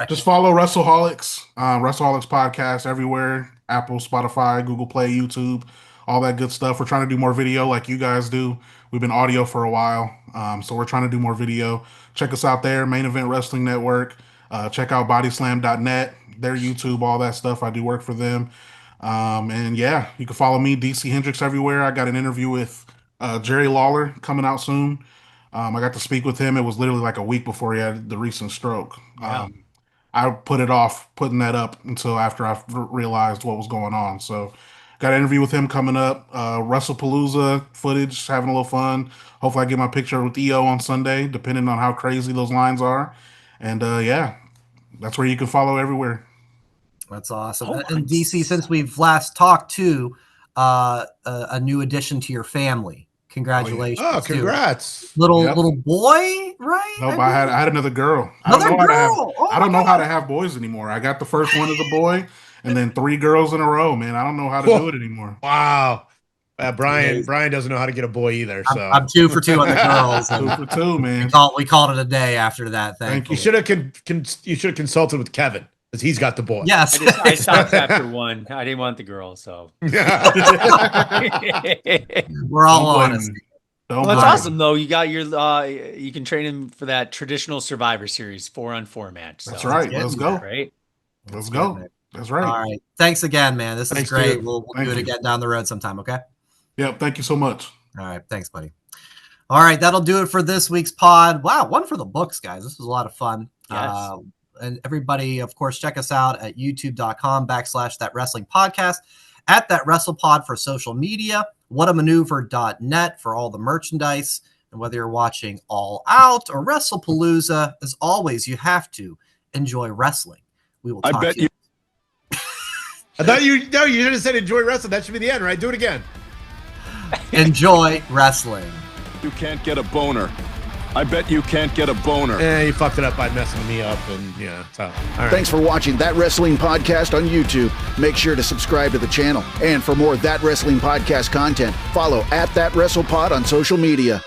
Just follow WrestleHolics, WrestleHolics podcast everywhere: Apple, Spotify, Google Play, YouTube, all that good stuff. We're trying to do more video like you guys do. We've been audio for a while, so we're trying to do more video. Check us out there, Main Event Wrestling Network. Check out bodyslam.net, their YouTube, all that stuff. I do work for them. And yeah, you can follow me, DC Hendrix, everywhere. I got an interview with Jerry Lawler coming out soon. I got to speak with him. It was literally like a week before he had the recent stroke. Yeah. I put it off putting that up until after I realized what was going on. So got an interview with him coming up. Palooza footage, having a little fun. Hopefully I get my picture with EO on Sunday, depending on how crazy those lines are. And yeah, that's where you can follow everywhere. That's awesome. And DC, since we've last talked to a new addition to your family. Congratulations. Oh, congrats. Little boy, right? Nope, I had another girl. I don't know how to have boys anymore. I got the first one as a boy and then 3 girls in a row, man. I don't know how to do it anymore. Wow. Brian doesn't know how to get a boy either. So I'm 2 for 2 on the girls. 2 for 2, man. We called it a day after that. Thank you. You should have consulted with Kevin because he's got the boy. Yes, I stopped after 1. I didn't want the girl, so we're all honest. Well, that's awesome though. You got your you can train him for that traditional Survivor Series 4-on-4 match. So that's right. Let's go. Right. Let's go. That's right. All right. Thanks again, man. This is great. Dude. We'll do it again down the road sometime. Okay. Yep. Thank you so much. All right. Thanks, buddy. All right. That'll do it for this week's pod. Wow. One for the books, guys. This was a lot of fun. Yes. And everybody, of course, check us out at youtube.com/That Wrestling Podcast, at That WrestlePod for social media, whatamaneuver.net for all the merchandise. And whether you're watching All Out or WrestlePalooza, as always, you have to enjoy wrestling. We will talk to you. I thought you should have said enjoy wrestling. That should be the end, right? Do it again. Enjoy wrestling. You can't get a boner. I bet you can't get a boner. You fucked it up by messing me up, and yeah. So, all right. Thanks for watching That Wrestling Podcast on YouTube. Make sure to subscribe to the channel. And for more That Wrestling Podcast content, follow at That WrestlePod on social media.